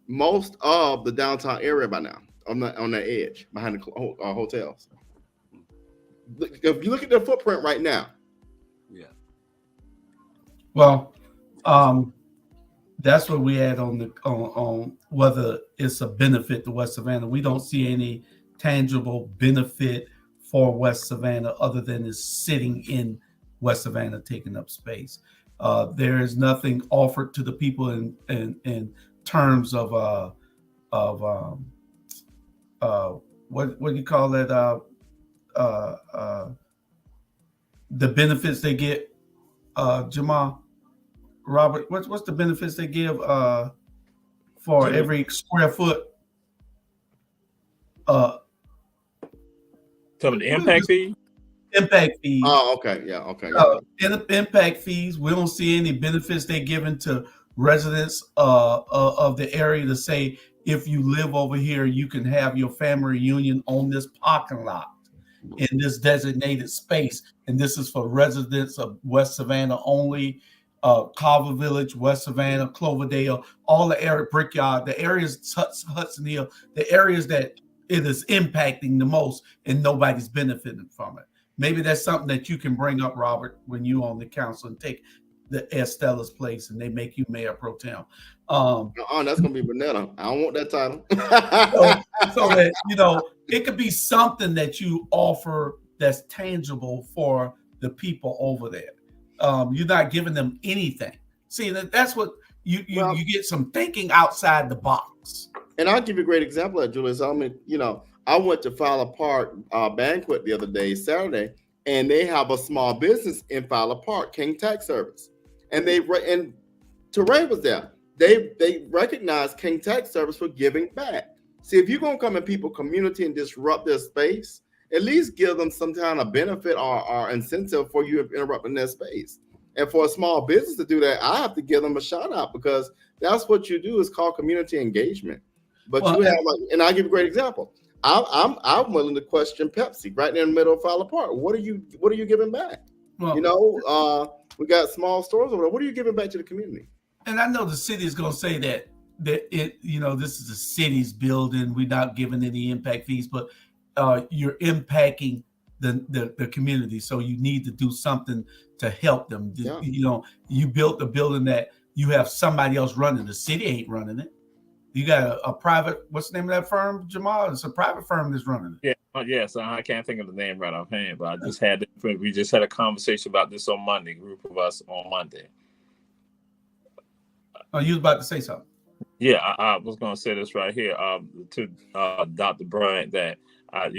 most of the downtown area by now. On that edge behind the hotels. If you look at their footprint right now. Yeah. Well, that's what we had on whether it's a benefit to West Savannah. We don't see any tangible benefit for West Savannah other than it's sitting in West Savannah taking up space. There is nothing offered to the people in terms of what do you call it? The benefits they get, Jamal, Robert. What's the benefits they give for every square foot? Some of the impact fee. Impact fees. Oh, okay, yeah, okay. Impact fees. We don't see any benefits they given to residents of the area to say, if you live over here, you can have your family reunion on this parking lot in this designated space. And this is for residents of West Savannah only, Carver Village, West Savannah, Cloverdale, all the area, Brickyard, the areas, Hudson Hill, the areas that it is impacting the most and nobody's benefiting from it. Maybe that's something that you can bring up, Robert, when you on the council and take the Estella's place and they make you mayor pro tem. That's gonna be Bernetta. I don't want that title. so that it could be something that you offer that's tangible for the people over there. You're not giving them anything. See, that's what you get some thinking outside the box. And I'll give you a great example of Julius. I mean, I went to Fowler Park banquet the other day, Saturday, and they have a small business in Fowler Park, King Tax Service, and Teray was there. They recognize King Tax Service for giving back. See, if you're gonna come in people's community and disrupt their space, at least give them some kind of benefit or incentive for you interrupting their space. And for a small business to do that, I have to give them a shout out because that's what you do is called community engagement. But you have and I'll give you a great example. I'm willing to question Pepsi right there in the middle of Fowler Park. What are you giving back? Well, we got small stores over there. What are you giving back to the community? And I know the city is going to say that this is the city's building. We're not giving any impact fees, but you're impacting the community. So you need to do something to help them. Yeah. You built a building that you have somebody else running. The city ain't running it. You got a private, what's the name of that firm, Jamal? It's a private firm that's running it. Yeah, yes. I can't think of the name right offhand, but we just had a conversation about this on Monday, group of us on Monday. Oh, you was about to say something. Yeah, I was going to say this right here to Dr. Bryant that, I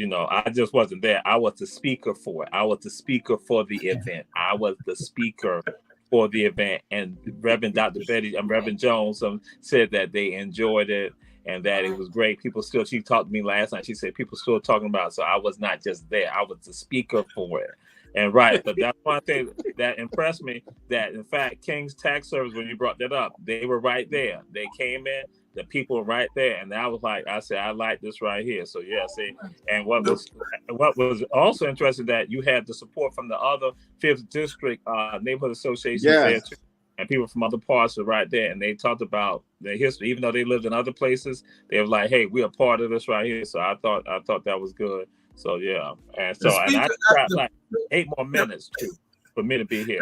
just wasn't there. I was the speaker for it. I was the speaker for the event. I was the speaker for the event, and Reverend Dr. Betty and Reverend Jones said that they enjoyed it and that it was great. She talked to me last night. She said people still talking about it. So I was not just there. I was the speaker for it. And right, but that's one thing that impressed me, that in fact, King's Tax Service, when you brought that up, they were right there. They came in, the people were right there. And I was like, I said, I like this right here. So yeah, see, and what was also interesting, that you had the support from the other 5th District neighborhood associations there too. And people from other parts are right there, and they talked about their history. Even though they lived in other places, they were like, "Hey, we're a part of this right here." So I thought that was good. So yeah, and so and I got like 8 more minutes for me to be here.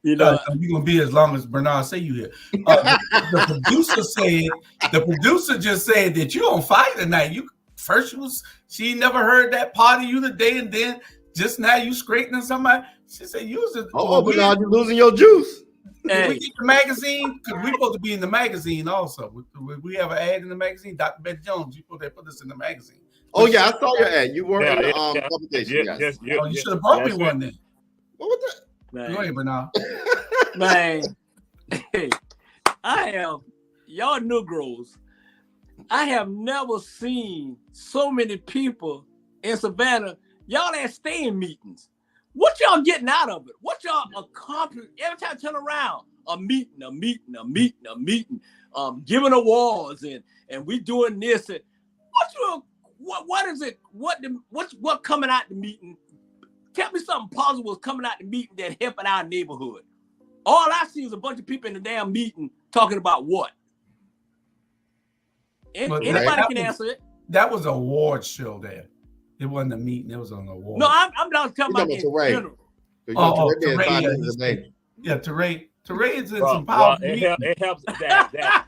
You know, you're gonna be as long as Bernard say you here. The producer just said that you on fire tonight. She never heard that part of you today, and then just now you straightening somebody. She said you was Bernard, you're losing your juice. Did we get the magazine? Because we're supposed to be in the magazine also. We have an ad in the magazine. Dr. Betty Jones, you put us in the magazine. Oh, yeah, I saw your ad. You were in the publication. Yes. You should have brought me one then. What was that? Go ahead, Bernard. Man, y'all Negroes, I have never seen so many people in Savannah. Y'all at staying meetings. What y'all getting out of it? What y'all accomplish? Every time I turn around, a meeting, giving awards, and we doing this. And what is it? What coming out the meeting? Tell me something positive was coming out the meeting that helping our neighborhood. All I see is a bunch of people in the damn meeting talking about what? Anybody can answer it. That was an award show there. It wasn't a meeting. It was an award. No, I'm not talking about in general. Teray. Yeah, Teray. Teray is in some power. It helps that.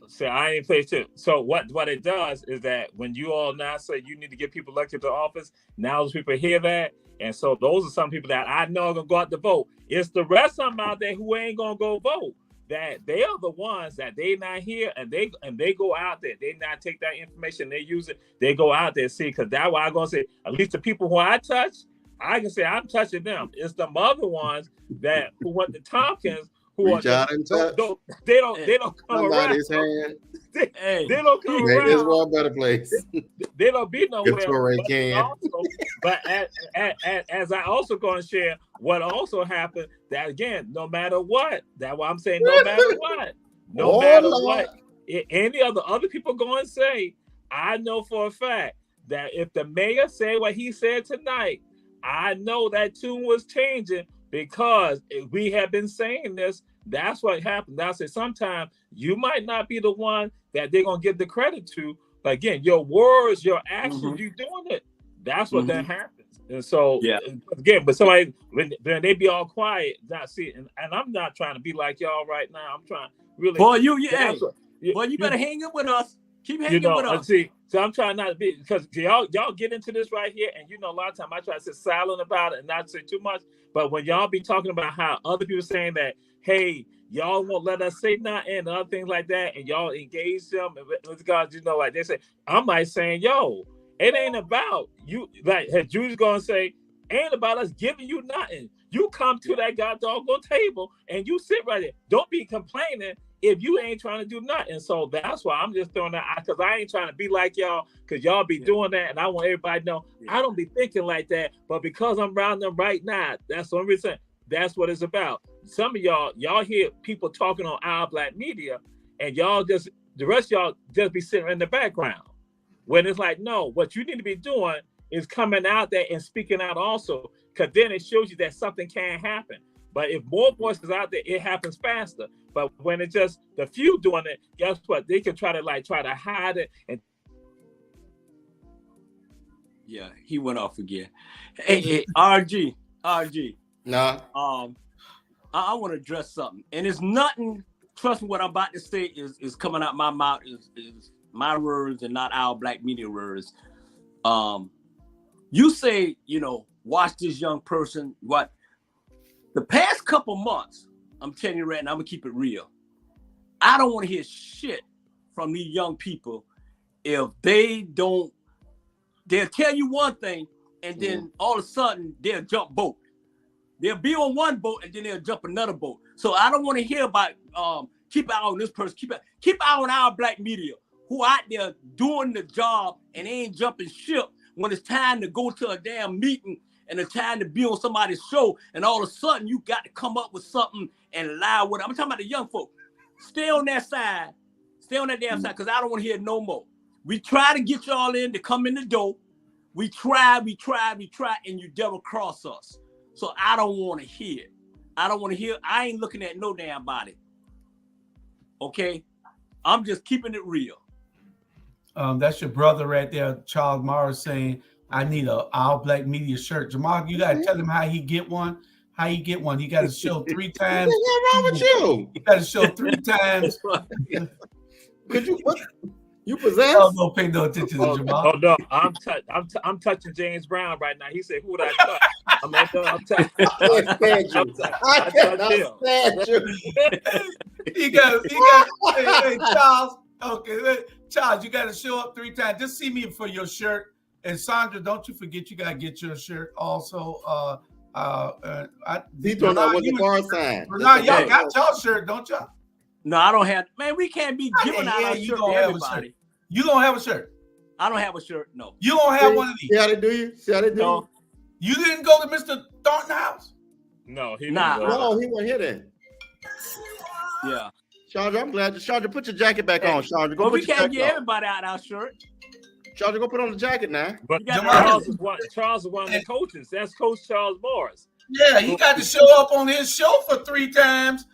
So I ain't play too. So what it does is that when you all now say you need to get people elected to office, now those people hear that. And so those are some people that I know are gonna go out to vote. It's the rest of them out there who ain't gonna go vote. That they are the ones that they not here, and they go out there. They not take that information, they use it. They go out there, see, because that's why I'm gonna say at least the people who I touch, I can say I'm touching them. It's the other ones who went to Tompkins who reach out and touch. They don't come around. Hand. They don't come around. This one better place. They don't be nowhere. But as I also going to share, what also happened, that again, no matter what, that's why I'm saying no matter what, any other people go and say, I know for a fact that if the mayor said what he said tonight, I know that tune was changing, because we have been saying this. That's what happened. I say sometimes you might not be the one that they're gonna give the credit to, but again, your words, your actions, you doing it. That's what that happens. And so again, but somebody when they be all quiet, not see, and I'm not trying to be like y'all right now. I'm trying really. Boy, you better hang up with us. Keep hanging with us. See, so I'm trying not to be, because y'all get into this right here, and a lot of time I try to sit silent about it and not say too much. But when y'all be talking about how other people saying that, hey, y'all won't let us say nothing and other things like that, and y'all engage them with God, like they say, I'm like saying, yo, it ain't about you. Like Judy's gonna say, ain't about us giving you nothing. You come to that doggone table and you sit right there. Don't be complaining if you ain't trying to do nothing. So that's why I'm just throwing that out, because I ain't trying to be like y'all, because y'all be doing that, and I want everybody to know I don't be thinking like that. But because I'm around them right now, that's the only reason. That's what it's about. Some of y'all hear people talking on Our Black Media, and the rest of y'all just be sitting in the background. When it's like, no, what you need to be doing is coming out there and speaking out also, because then it shows you that something can happen. But if more voices out there, it happens faster. But when it's just the few doing it, guess what? They can try to hide it. And yeah, he went off again. Hey, RG. Nah. I want to address something, and it's nothing. Trust me, what I'm about to say is coming out my mouth is my words and not Our Black Media words. You say, watch this young person. What? The past couple months, I'm telling you right now, I'm gonna keep it real. I don't want to hear shit from these young people if they'll tell you one thing and then all of a sudden they'll jump boat. They'll be on one boat and then they'll jump another boat. So I don't want to hear about keep an eye on this person. Keep an eye on our black media who out there doing the job and they ain't jumping ship when it's time to go to a damn meeting and it's time to be on somebody's show. And all of a sudden you got to come up with something and lie with it. I'm talking about the young folk. Stay on that side. Stay on that damn side because I don't want to hear no more. We try to get y'all in to come in the door. We try, and you double cross us. So I don't want to hear it. I ain't looking at no damn body. Okay? I'm just keeping it real. That's your brother right there, Charles Morris, saying, I need a all black media shirt. Jamal, you gotta tell him how he get one. He got to show 3 times. What's wrong with you? You got to show 3 times. Could you what? You possess? Oh, don't pay no attention to Jamal. Hold on, I'm touching James Brown right now. He said, "Who would I touch?" I'm touching. I cannot stand you. He got. Hey, Charles. Okay, Charles, you got to show up 3 times. Just see me for your shirt. And Sandra, don't you forget you got to get your shirt also. He told me with the bar sign. Y'all got your shirt, don't y'all? No, I don't have. Man, we can't be giving out our shirt to everybody. You don't have a shirt. I don't have a shirt. No. You don't have one of these. See how they do you? No. You didn't go to Mr. Thornton's house? No, he No, he wasn't here then. Yeah. Chandra, I'm glad. Chandra, put your jacket back on. Chandra, we can't get everybody out our shirt. Chandra, go put on the jacket now. But Charles is one of the coaches. That's Coach Charles Morris. Yeah, he got to show up on his show for 3 times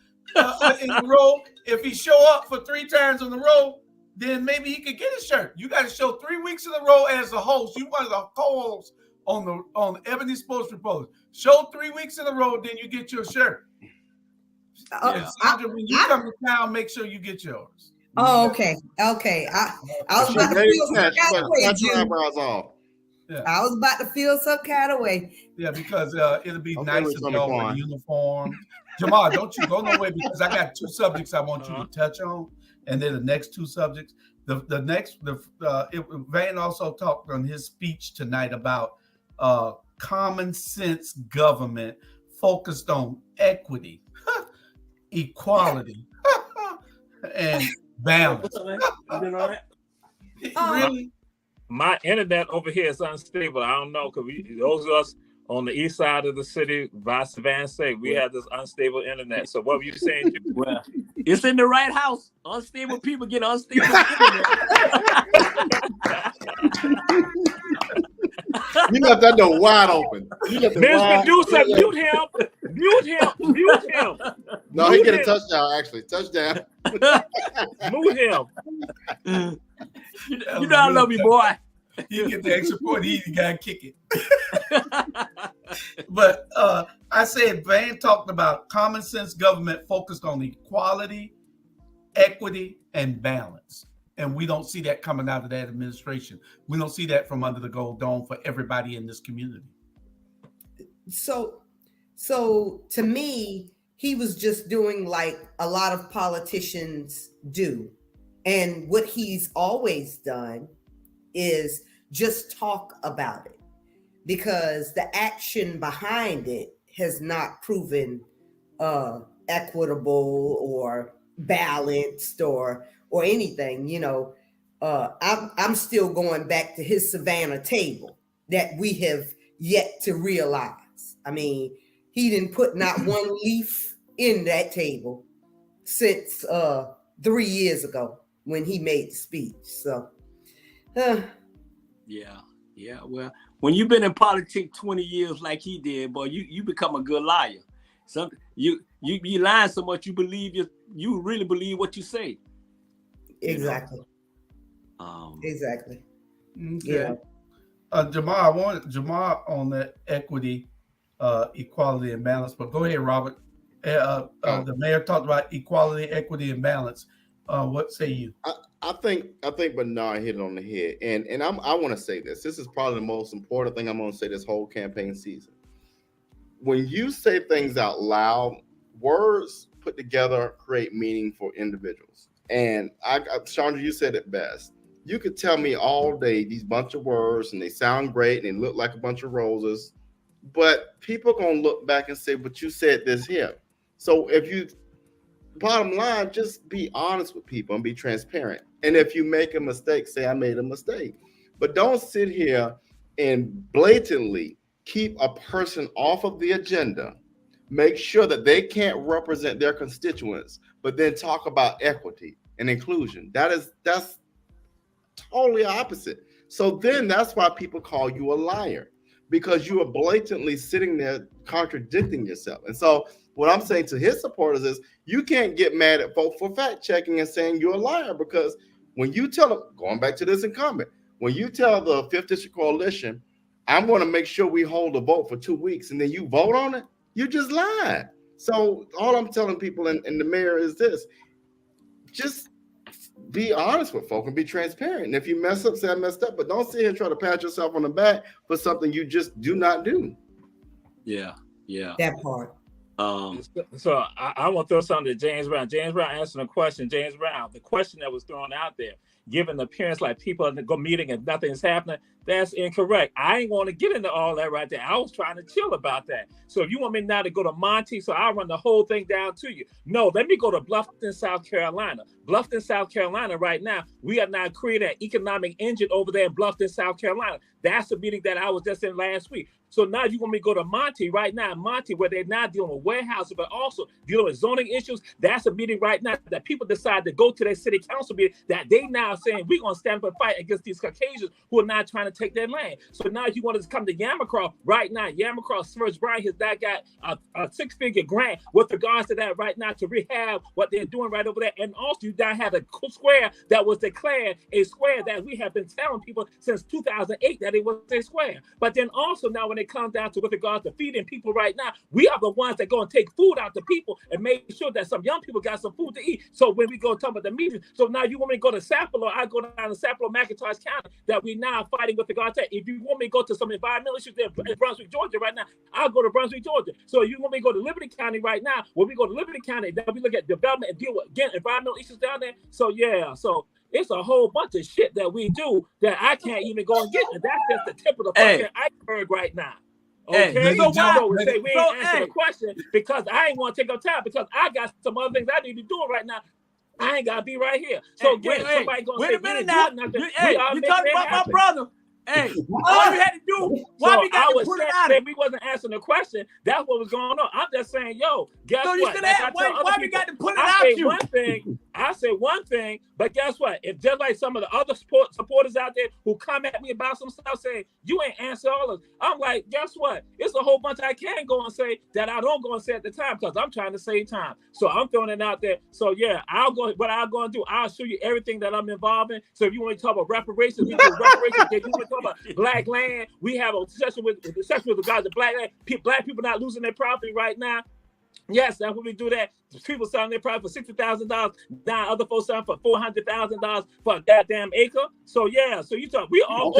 in a row. If he show up for 3 times in a row, then maybe he could get a shirt. You got to show 3 weeks in a row as a host. You one of the co-hosts on Ebony Sports Report. Show 3 weeks in a row, then you get your shirt. Sandra, when you come to town, make sure you get yours. Oh, okay. I was about to feel some kind of way, I was about to feel some kind of way. Yeah, because it'll be nice if y'all wear uniform. Jamal, don't you go nowhere because I got 2 subjects I want you to touch on, and then the next 2 subjects. Van also talked on his speech tonight about common sense government focused on equity, equality, and balance. Really? My internet over here is unstable. I don't know because those of us on the east side of the city, by Savannah State, we have this unstable internet. So what were you saying? Well, it's in the right house. Unstable people get unstable internet. You left that door wide open. Miss Medusa, mute him. No, he get a touchdown, actually. Touchdown. Mute him. You know I love you, boy. He get the extra point. He got to kick it. But I said Van talked about common sense government focused on equality, equity, and balance. And we don't see that coming out of that administration. We don't see that from under the gold dome for everybody in this community. So to me, he was just doing like a lot of politicians do. And what he's always done is just talk about it, because the action behind it has not proven equitable or balanced or anything. You know, I'm still going back to his Savannah table that we have yet to realize. I mean, he didn't put not one leaf in that table since 3 years ago when he made the speech. So yeah. Well, when you've been in politics 20 years like he did, boy, you become a good liar. You be lying so much you really believe what you say. Exactly. You know? Exactly. Okay. Yeah. Jamal, I wanted Jamal on the equity, equality, and balance. But go ahead, Robert. The mayor talked about equality, equity, and balance. What say you? I think Bernard hit it on the head, and I want to say this. This is probably the most important thing I'm going to say this whole campaign season. When you say things out loud, words put together create meaning for individuals. And Chandra, you said it best. You could tell me all day these bunch of words, and they sound great, and they look like a bunch of roses, but people gonna look back and say, "But you said this here." So if you, bottom line, just be honest with people and be transparent. And if you make a mistake, say, "I made a mistake," but don't sit here and blatantly keep a person off of the agenda. Make sure that they can't represent their constituents, but then talk about equity and inclusion. That's totally opposite. So then that's why people call you a liar, because you are blatantly sitting there contradicting yourself. And so what I'm saying to his supporters is, you can't get mad at folks for fact checking and saying you're a liar, because when you tell them, going back to this incumbent, when you tell the 5th District Coalition, I'm going to make sure we hold a vote for 2 weeks, and then you vote on it, you just lied. So all I'm telling people and the mayor is this: just be honest with folk and be transparent. And if you mess up, say I messed up, but don't sit here and try to pat yourself on the back for something you just do not do. Yeah. That part. So I want to throw something to James Brown. James Brown answering a question. James Brown, the question that was thrown out there, given the appearance like people are go meeting and nothing's happening, that's incorrect. I ain't want to get into all that right there. I was trying to chill about that. So if you want me now to go to Monty, so I'll run the whole thing down to you. No, let me go to Bluffton, South Carolina. Bluffton, South Carolina right now, we are now creating an economic engine over there in Bluffton, South Carolina. That's the meeting that I was just in last week. So now you want me to go to Monty right now, Monty, where they're not dealing with warehouses, but also dealing with zoning issues. That's a meeting right now that people decide to go to their city council meeting, that they now saying, we're going to stand up and fight against these Caucasians who are not trying to take their land. So now you want us to come to Yamacraw right now. Yamacraw First Brian has that got a 6-figure grant with regards to that right now to rehab what they're doing right over there. And also you now have a square that was declared a square that we have been telling people since 2008 that it was a square. But then also now when it comes down to with regards to feeding people right now, we are the ones that go and take food out to people and make sure that some young people got some food to eat. So when we go talk about the meetings, so now you want me to go to Sapelo, I go down to Sapelo, McIntosh County, that we now fighting with regards to. If you want me to go to some environmental issues there in Brunswick, Georgia right now, I'll go to Brunswick, Georgia. So you want me to go to Liberty County right now, when we go to Liberty County, then we look at development and deal with, again, environmental issues down there. So yeah, so it's a whole bunch of shit that we do that I can't even go and get. And that's just the tip of the fucking iceberg right now. Okay, so we say we ain't answering the question because I ain't want to take up time because I got some other things I need to do right now. I ain't gotta be right here. So again, somebody gonna say, wait a minute now. You talking about my brother? Hey, all you had to do, why we got to put it out? We wasn't answering the question. That's what was going on. I'm just saying, yo, guess what? So you still have, why we got to put it out you? I say one thing, but guess what? If just like some of the other supporters out there who come at me about some stuff saying, you ain't answer all of it. I'm like, guess what? It's a whole bunch I can go and say that I don't go and say at the time because I'm trying to save time. So I'm throwing it out there. So yeah, what I'll go and do, I'll show you everything that I'm involved in. So if you want to talk about reparations, we do reparations. If you want to talk about black land, we have a session with the guys of black land. Black people not losing their property right now. Yes, that's when we do that. People selling their property for $60,000. Now other folks selling for $400,000 for a goddamn acre. So yeah, so you talk. We all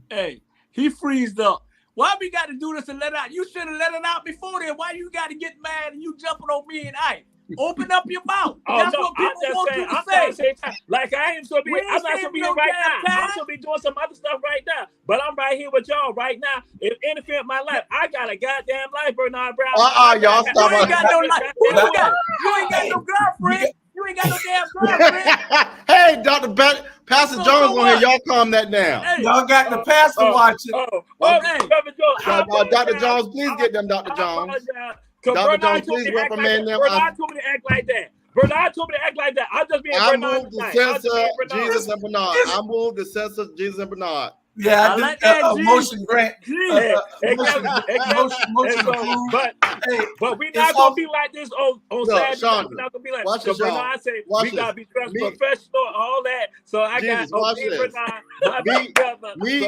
Hey, he freezed up. Why we got to do this and let it out? You should have let it out before then. Why you got to get mad and you jumping on me and I? Open up your mouth. That's what people want you to say. Like I ain't so be. I'm not so be right now. I'm so be doing some other stuff right now. But I'm right here with y'all right now. If interfere in my life, I got a goddamn life, Bernard Brown. Y'all stop. You ain't got no life. You ain't got no girlfriend. You ain't got no damn girlfriend. Hey, Pastor Jones on here. Y'all calm that down. Hey, y'all got the pastor watching. Dr. Jones, please get them, Dr. Jones. Dr. Jones, please reprimand them. Bernard told me to act like that. Bernard told me to act like that. I'll just be I moved the censor Jesus and Bernard. I moved the censor Jesus and Bernard. Yeah, I like that. Motion grant. But we not gonna be like this on Saturday. Chandra, we're not gonna be like watch this. Bernard said we gotta be dressed professional, all that. So I got Bernard. Me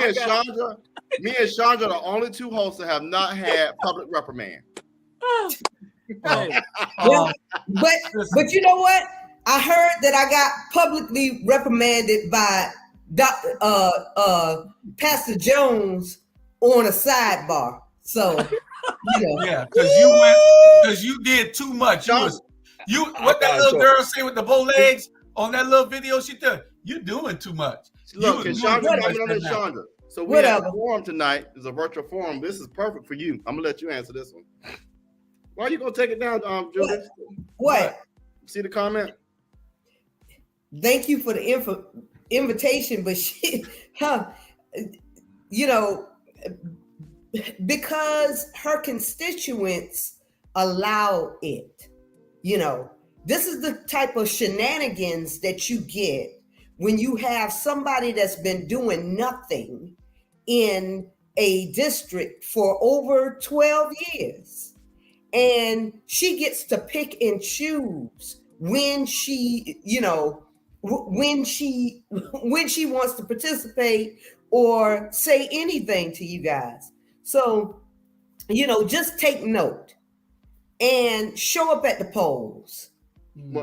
and Chandra are the only two hosts that have not had public reprimand. But you know what? I heard that I got publicly reprimanded by Pastor Jones on a sidebar. So yeah, because you did too much. What that little girl say with the bow legs on that little video she did? You're doing too much. Look, You can was doing Chandra too coming much on that this, night. Chandra? So we have Whatever. a forum tonight. It's a virtual forum. This is perfect for you. I'm gonna let you answer this one. Why are you gonna take it down, Judith? What? See the comment? Thank you for the invitation, but you know, because her constituents allow it. You know, this is the type of shenanigans that you get when you have somebody that's been doing nothing in a district for over 12 years. And she gets to pick and choose when she, you know, when she wants to participate or say anything to you guys. So, you know, just take note and show up at the polls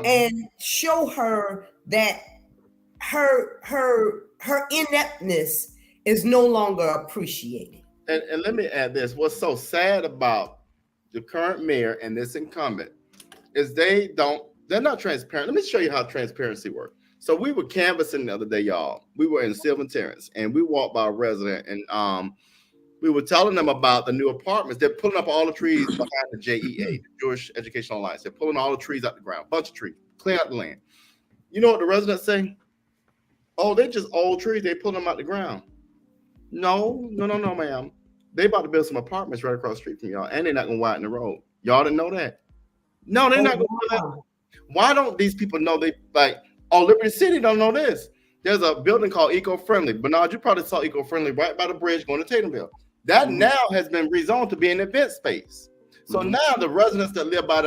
and show her that her ineptness is no longer appreciated. And let me add this. What's so sad about the current mayor and this incumbent is they're not transparent. Let me show you how transparency works. So we were canvassing the other day, y'all. We were in Sylvan Terrace and we walked by a resident and we were telling them about the new apartments. They're pulling up all the trees behind the JEA, the Jewish Educational Alliance. They're pulling all the trees out the ground, bunch of trees, clear out the land. You know what the residents say? Oh, they're just old trees. They pull them out the ground. No, ma'am. They about to build some apartments right across the street from y'all, and they're not gonna widen the road. Y'all didn't know that? No, they're not gonna do that. Why don't these people know they like? Oh, Liberty City don't know this. There's a building called Eco-Friendly. Bernard, you probably saw Eco-Friendly right by the bridge going to Tatumville. That now has been rezoned to be an event space. So now the residents that live by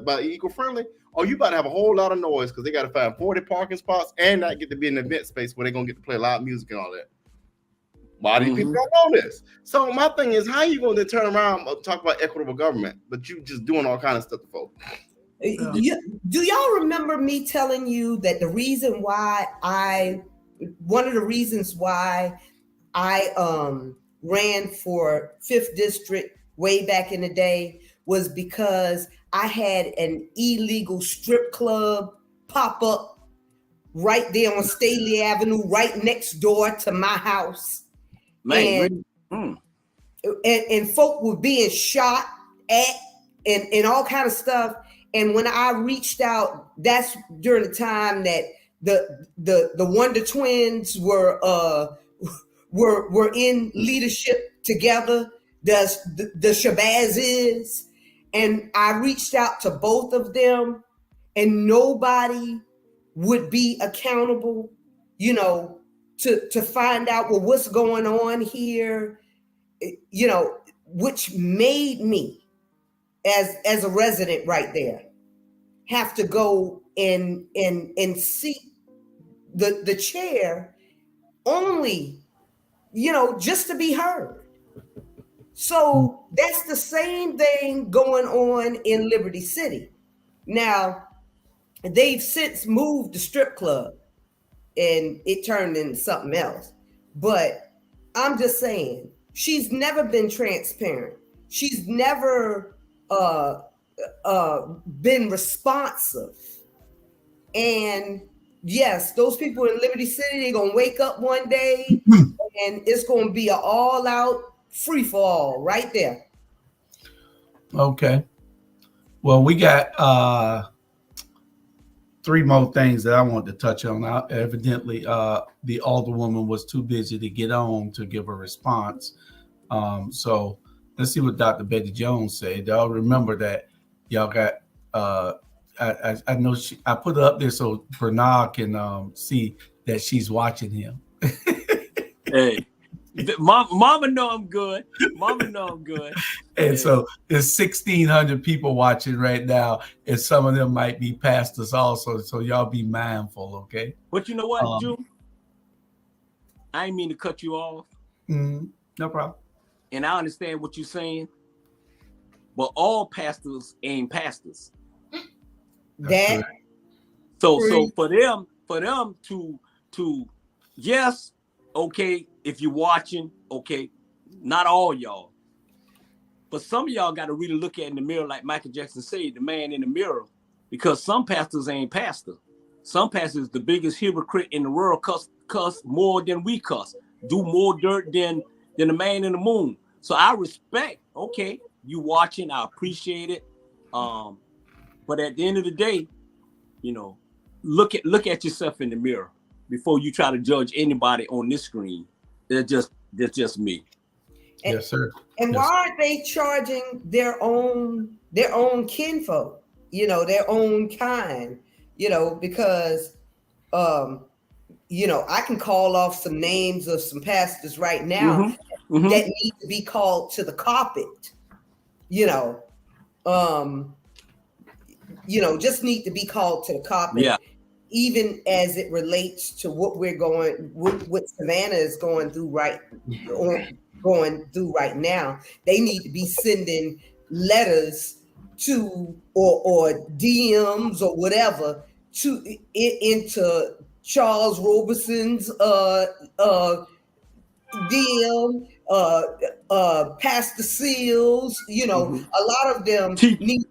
by Eco-Friendly, oh, you about to have a whole lot of noise because they got to find 40 parking spots and not get to be an event space where they're gonna get to play loud music and all that. Why do people don't know this? So my thing is, how you going to turn around and talk about equitable government, but you just doing all kind of stuff to folks? Do y'all remember me telling you that one of the reasons why I ran for 5th district way back in the day was because I had an illegal strip club pop up right there on Staley Avenue, right next door to my house. Man, and folk were being shot at and all kind of stuff. And when I reached out, that's during the time that the Wonder Twins were in leadership together. The Shabazz is, and I reached out to both of them, and nobody would be accountable, you know, to find out, well, what's going on here, you know, which made me, as a resident right there, have to go and seek the chair only, you know, just to be heard. So that's the same thing going on in Liberty City. Now, they've since moved the strip club and it turned into something else. But I'm just saying, she's never been transparent. She's never been responsive. And yes, those people in Liberty City, they're going to wake up one day and it's going to be an all-out free-for-all right there. Okay. Well, we got 3 more things that I want to touch on. Evidently, the alderwoman was too busy to get on to give a response. So let's see what Dr. Betty Jones said. Y'all remember that y'all got, I know I put her up there so Bernard can see that she's watching him. Hey, mama know I'm good. Mama know I'm good. And so there's 1,600 people watching right now, and some of them might be pastors also. So y'all be mindful, okay? But you know what, Drew? I ain't mean to cut you off. No problem. And I understand what you're saying, but all pastors ain't pastors. That so for them to yes, okay, if you're watching, okay, not all y'all, but some of y'all got to really look at in the mirror, like Michael Jackson said, the man in the mirror, because some pastors ain't pastor. some pastors, the biggest hypocrite in the world, cuss more than we cuss, do more dirt than the man in the moon. So I respect, okay, you watching, I appreciate it. But at the end of the day, you know, look at yourself in the mirror before you try to judge anybody on this screen. That's just me. And, yes, sir. And yes. why aren't they charging their own kinfolk, you know, their own kind, you know, because you know, I can call off some names of some pastors right now that need to be called to the carpet, you know, just need to be called to the carpet. Yeah. Even as it relates to what what Savannah is going through right now, they need to be sending letters to or DMs or whatever into Charles Robeson's DM, Pastor Seals, you know, a lot of them need,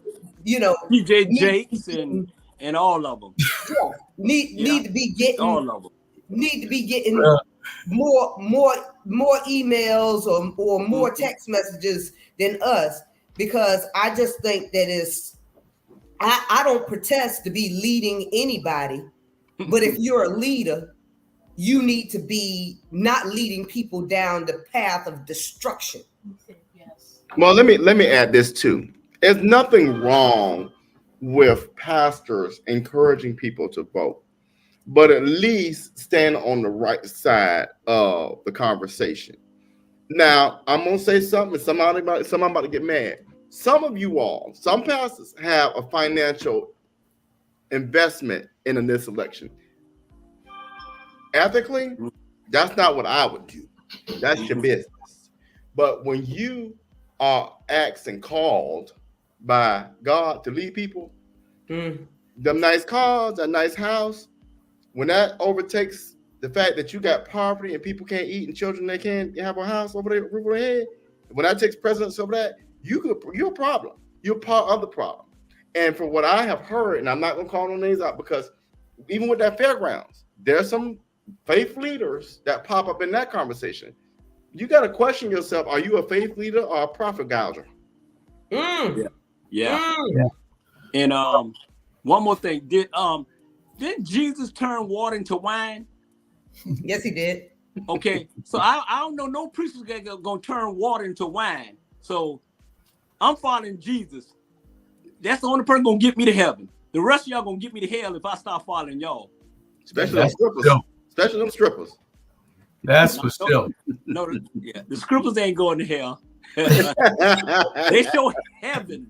you know, TJ Jakes and all of them. Yeah, need to be getting all of them. Need to be getting more emails or more text messages than us, because I just think that I don't protest to be leading anybody, but if you're a leader, you need to be not leading people down the path of destruction. Well, let me add this too. There's nothing wrong with pastors encouraging people to vote, but at least stand on the right side of the conversation. Now, I'm gonna say something, and somebody about to get mad. Some of you all, some pastors have a financial investment in this election. Ethically, that's not what I would do. That's your business. But when you are asked and called by God to lead people, them nice cars, that nice house, when that overtakes the fact that you got poverty and people can't eat and children they can't have a house over their roof over their head, when that takes precedence over that, you're a problem. You're part of the problem. And from what I have heard, and I'm not gonna call no names out, because even with that fairgrounds, there's some faith leaders that pop up in that conversation. You got to question yourself: are you a faith leader or a profit gouger? Yeah. And one more thing: didn't Jesus turn water into wine? Yes, he did. Okay, so I don't know no priest is gonna turn water into wine. So I'm following Jesus. That's the only person gonna get me to heaven. The rest of y'all gonna get me to hell if I start following y'all. Especially them strippers. Especially them strippers. That's for sure. No, the strippers ain't going to hell. They show heaven.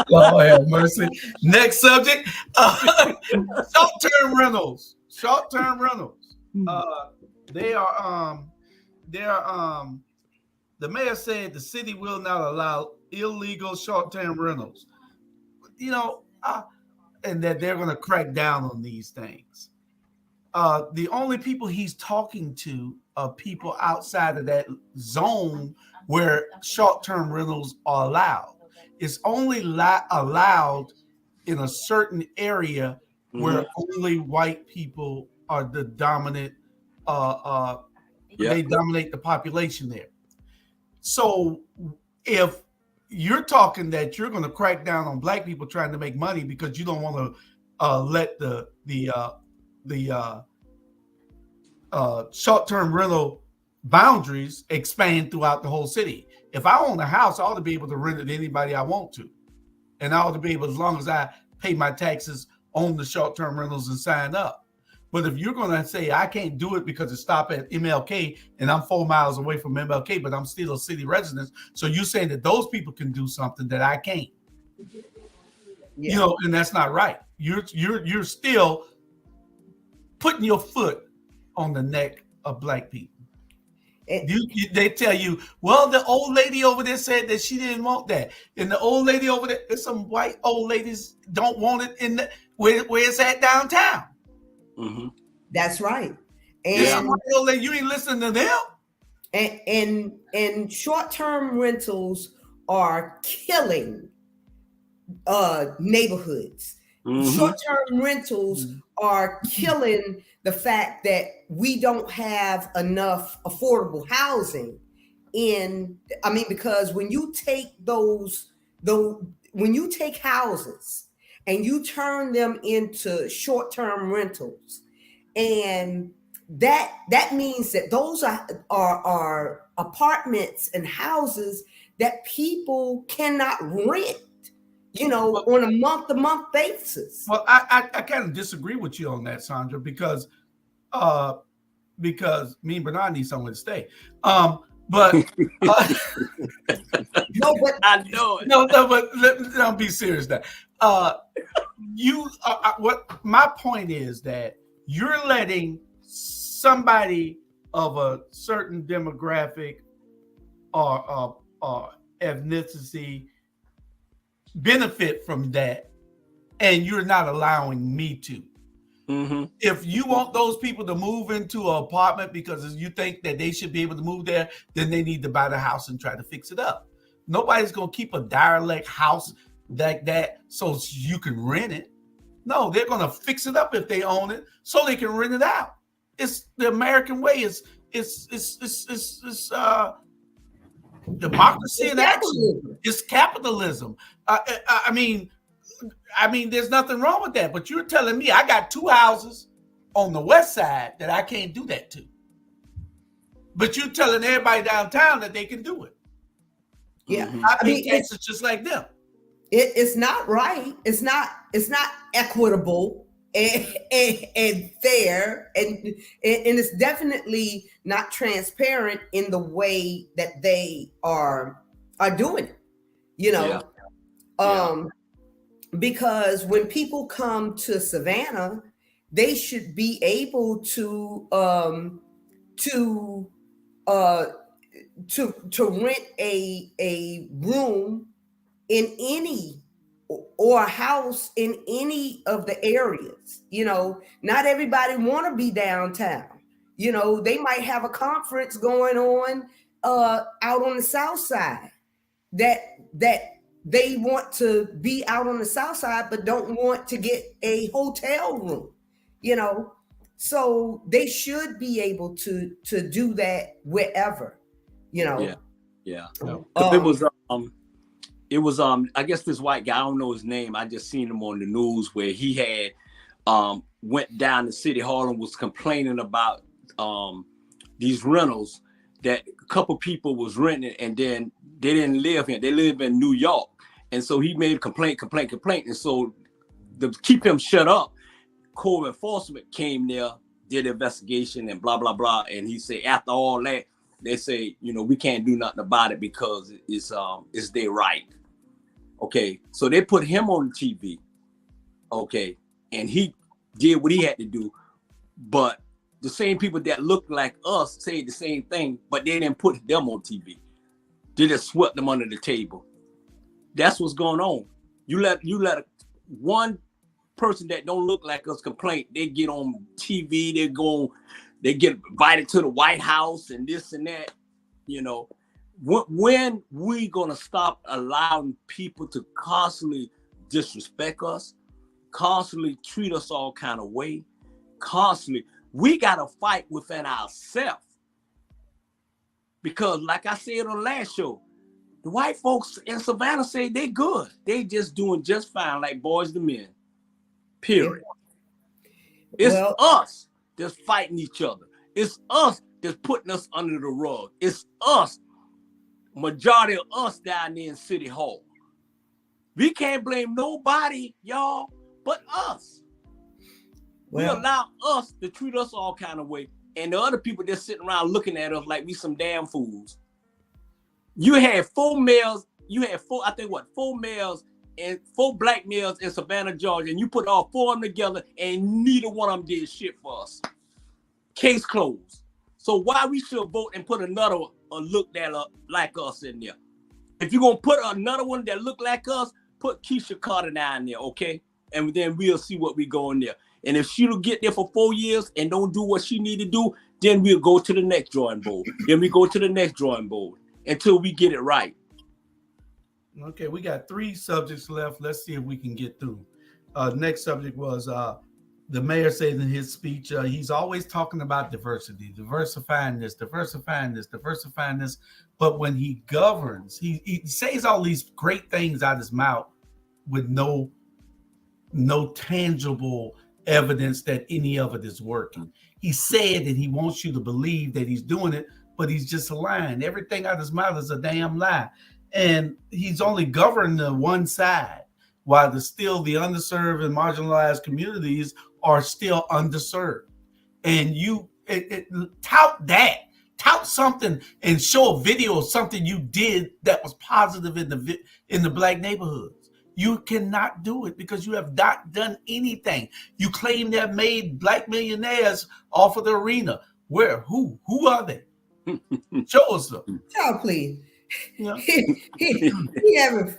Lord have mercy. Next subject: short-term rentals. Short-term rentals. They are. The mayor said the city will not allow illegal short-term rentals. You know, and that they're going to crack down on these things. The only people he's talking to are people outside of that zone where short-term rentals are allowed. It's only allowed in a certain area where only white people are the dominant. They dominate the population there. So if you're talking that you're going to crack down on black people trying to make money because you don't want to let the short-term rental boundaries expand throughout the whole city. If I own a house, I ought to be able to rent it to anybody I want to. And I ought to be able, as long as I pay my taxes, own the short-term rentals and sign up. But if you're going to say I can't do it because it stopped at MLK and I'm 4 miles away from MLK, but I'm still a city resident, so you're saying that those people can do something that I can't. Yeah. You know, and that's not right. You're still putting your foot on the neck of black people. They tell you, well, the old lady over there said that she didn't want that, and the old lady over there, there's some white old ladies don't want it in the where it's at downtown. That's right. And you ain't listening to them. And short-term rentals are killing neighborhoods. Short-term rentals are killing the fact that we don't have enough affordable housing because when you take when you take houses and you turn them into short-term rentals, and that means that those are apartments and houses that people cannot rent, on a month-to-month basis. Well, I kind of disagree with you on that, Sandra, because me and Bernard need somewhere to stay. But no, but I know it. No, but don't be serious now. What my point is that you're letting somebody of a certain demographic or ethnicity benefit from that, and you're not allowing me to. If you want those people to move into an apartment because you think that they should be able to move there, then they need to buy the house and try to fix it up. Nobody's going to keep a derelict house like that so you can rent it. No, they're going to fix it up if they own it so they can rent it out. It's the American way. It's democracy in action. It's capitalism. I mean, there's nothing wrong with that. But you're telling me I got 2 houses on the west side that I can't do that to. But you're telling everybody downtown that they can do it. Yeah, I mean, it's just like them. It's not right. It's not equitable and fair, and it's definitely not transparent in the way that they are doing it. Because when people come to Savannah, they should be able to rent a room in any or a house in any of the areas. Not everybody want to be downtown. They might have a conference going on out on the south side that they want to be out on the south side but don't want to get a hotel room. So they should be able to do that wherever. Yeah. It was I guess this white guy, I don't know his name, I just seen him on the news where he had went down to City Hall and was complaining about these rentals that a couple people was renting, and then they didn't live here. They live in New York. And so he made a complaint. And so to keep him shut up, Code Enforcement came there, did an investigation and blah, blah, blah. And he said, after all that, they say, we can't do nothing about it because it's their right. Okay. So they put him on TV. Okay. And he did what he had to do. But the same people that look like us say the same thing, but they didn't put them on TV. They just swept them under the table. That's what's going on. You let one person that don't look like us complain, they get on TV, they get invited to the White House and this and that. When we gonna stop allowing people to constantly disrespect us, constantly treat us all kind of way, constantly? We gotta fight within ourselves. Because like I said on the last show, the white folks in Savannah say they good. They just doing just fine, like boys to men. Period. It's us that's fighting each other. It's us that's putting us under the rug. It's us, majority of us down there in City Hall. We can't blame nobody, y'all, but us. We allow us to treat us all kind of way. And the other people just sitting around looking at us like we some damn fools. You had 4 males, four males and 4 black males in Savannah, Georgia, and you put all 4 of them together and neither one of them did shit for us. Case closed. So why we should vote and put another look that like us in there? If you're gonna put another one that look like us, put Kesha Carter down there, okay? And then we'll see what we go in there. And if she'll get there for 4 years and don't do what she need to do, then we'll go to the next drawing board. Then we go to the next drawing board until we get it right. Okay, we got 3 subjects left. Let's see if we can get through. Next subject was the mayor said in his speech, he's always talking about diversity, diversifying this. But when he governs, he says all these great things out of his mouth with no tangible evidence that any of it is working. He said that he wants you to believe that he's doing it, but he's just lying. Everything out of his mouth is a damn lie. And he's only governing the one side, while the underserved and marginalized communities are still underserved. And you tout something and show a video of something you did that was positive in the Black neighborhoods. You cannot do it because you have not done anything. You claim they have made Black millionaires off of the arena. Where? Who are they? Show us them. Child, please. Yeah. He having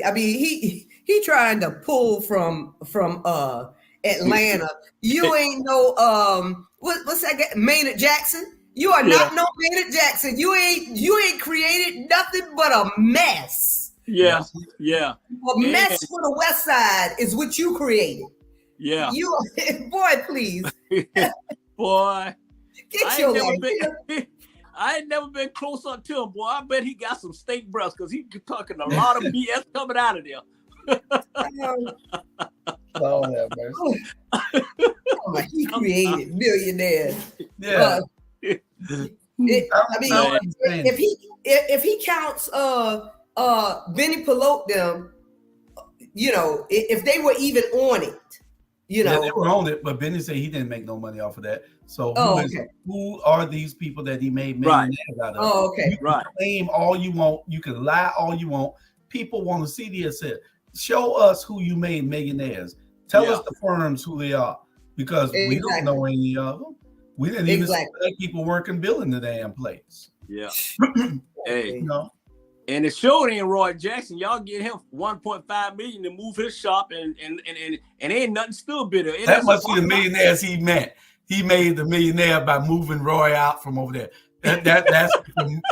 I mean, he trying to pull from Atlanta. You ain't no what's that guy? Maynard Jackson. You are not no Maynard Jackson. You ain't created nothing but a mess. Yeah. A mess for the West Side is what you created. Yeah. You boy, please. Boy. Get your life. I ain't never been close up to him, boy. I bet he got some steak breasts because he's talking a lot of BS coming out of there. He created millionaires. Yeah. If he counts Benny Pelote them, if they were even on it, Yeah, they were on it, but Benny said he didn't make no money off of that. So who are these people that he made millionaires out of? Oh, okay. You can claim all you want. You can lie all you want. People want to see this. Show us who you made millionaires. Tell us the firms who they are, because we don't know any of them. We didn't even see Black people working building the damn place. Yeah. Hey. And it showed in Roy Jackson. Y'all get him $1.5 million to move his shop, and ain't nothing still bitter. That must be the millionaires he meant. He made the millionaire by moving Roy out from over there. That's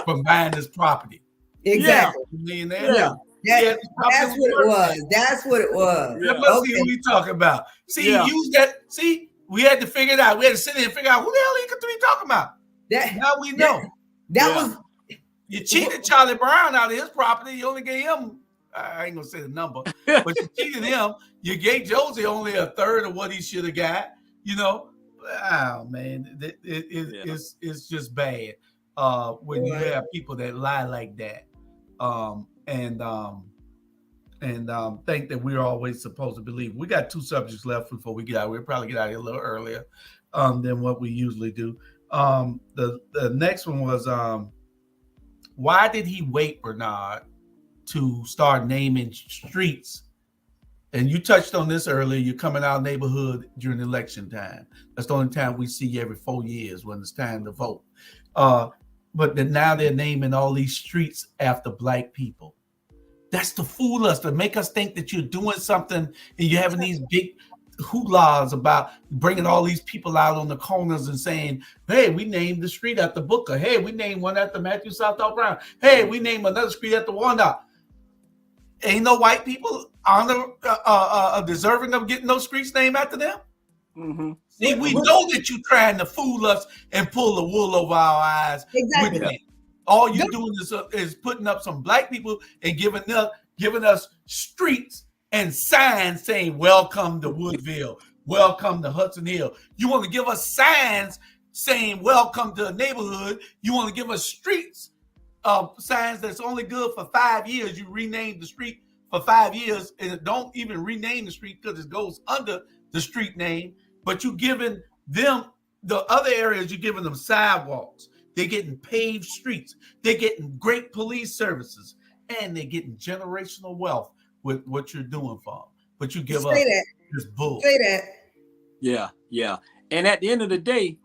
from buying his property. Exactly. Millionaire. Yeah. That's what it was. That's what it was. Yeah. Let's see who we talking about. See, use that. See, we had to figure it out. We had to sit there and figure out who the hell he could be talking about. Now we know. That was. You cheated Charlie Brown out of his property. You only gave him, I ain't gonna say the number, but you cheated him. You gave Josie only a third of what he should have got. Oh man, it's just bad when you have people that lie like that, and think that we're always supposed to believe. We got 2 subjects left before we get out. We'll probably get out of here a little earlier than what we usually do. The next one was why did he wait, Bernard, to start naming streets? And you touched on this earlier. You're coming out of neighborhood during election time. That's the only time we see you every 4 years when it's time to vote. But then now they're naming all these streets after Black people. That's to fool us, to make us think that you're doing something, and you're having these big hooplas about bringing all these people out on the corners and saying, hey, we named the street after Booker. Hey, we named one after Matthew Southall Brown. Hey, we named another street after Wanda. Ain't no white people deserving of getting those streets named after them? Mm-hmm. See, we know that you're trying to fool us and pull the wool over our eyes. Exactly. With that. All you're doing is putting up some Black people and giving us streets and signs saying, welcome to Woodville, welcome to Hudson Hill. You want to give us signs saying, welcome to a neighborhood. You want to give us streets, signs that's only good for 5 years. You rename the street for 5 years and don't even rename the street because it goes under the street name. But you're giving them, the other areas, you're giving them sidewalks. They're getting paved streets. They're getting great police services. And they're getting generational wealth with what you're doing for them. But you give us this bull. Say that. Yeah. And at the end of the day,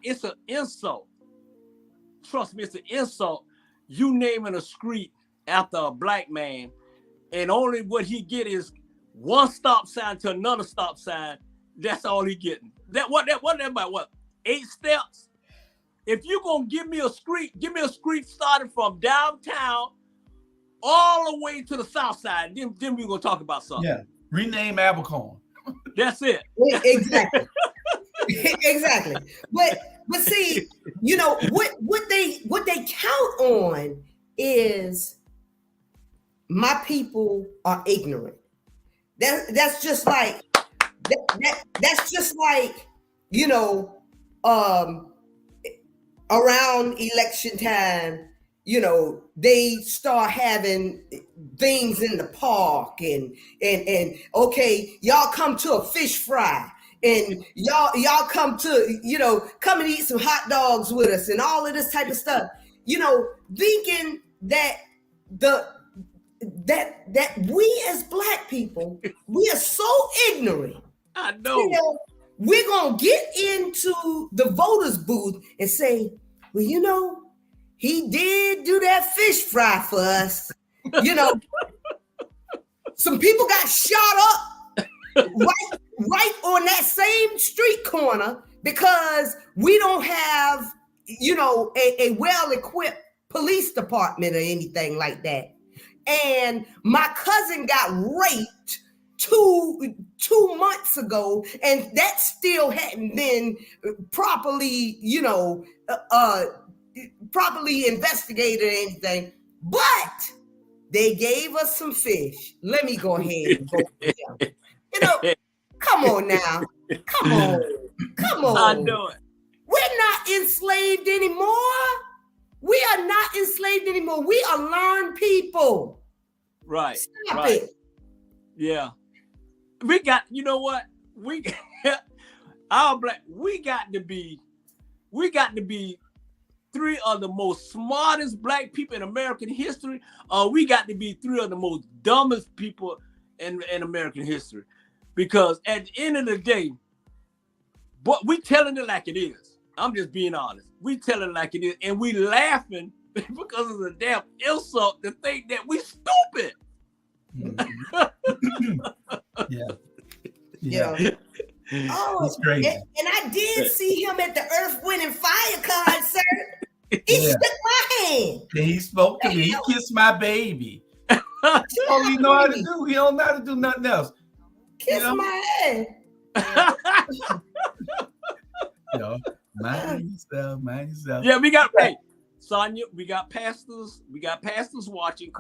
it's an insult. Trust me, it's an insult. You naming a street after a Black man, and only what he get is one stop sign to another stop sign. That's all he getting. What about what? 8 steps? If you gonna give me a street starting from downtown all the way to the south side. Then we're gonna talk about something. Yeah. Rename Abercorn. That's it. Exactly. Exactly. But see, you know what they count on is my people are ignorant. That's just like that's just like, you know, around election time, you know, they start having things in the park and okay, y'all come to a fish fry and y'all come to, you know, come and eat some hot dogs with us and all of this type of stuff, you know, thinking that that we as Black people, we are so ignorant. I know. You know, we're gonna get into the voters booth and say, well, you know, he did do that fish fry for us. You know, some people got shot up right on that same street corner because we don't have, you know, a well-equipped police department or anything like that. And my cousin got raped two months ago, and that still hadn't been properly, you know, properly investigated or anything. But they gave us some fish. Let me go ahead and go with them. You know, come on now. Come on. I know it. We're not enslaved anymore. We are not enslaved anymore. We are learned people. Right. Stop right. it. Yeah. We got, you know what? Our Black, we got to be three of the most smartest Black people in American history, or we got to be three of the most dumbest people in American history. Because at the end of the day, but we telling it like it is. I'm just being honest. We telling it like it is, and we laughing because of the damn insult to think that we stupid. Yeah. Oh, it's crazy. And I did see him at the Earth, Wind, and Fire concert. He shook my hand. And he spoke to me. He kissed my baby. All he know how to do. He don't know how to do nothing else. Kiss my hand. You know, mind yourself. Yeah, we got Sonia, we got pastors watching.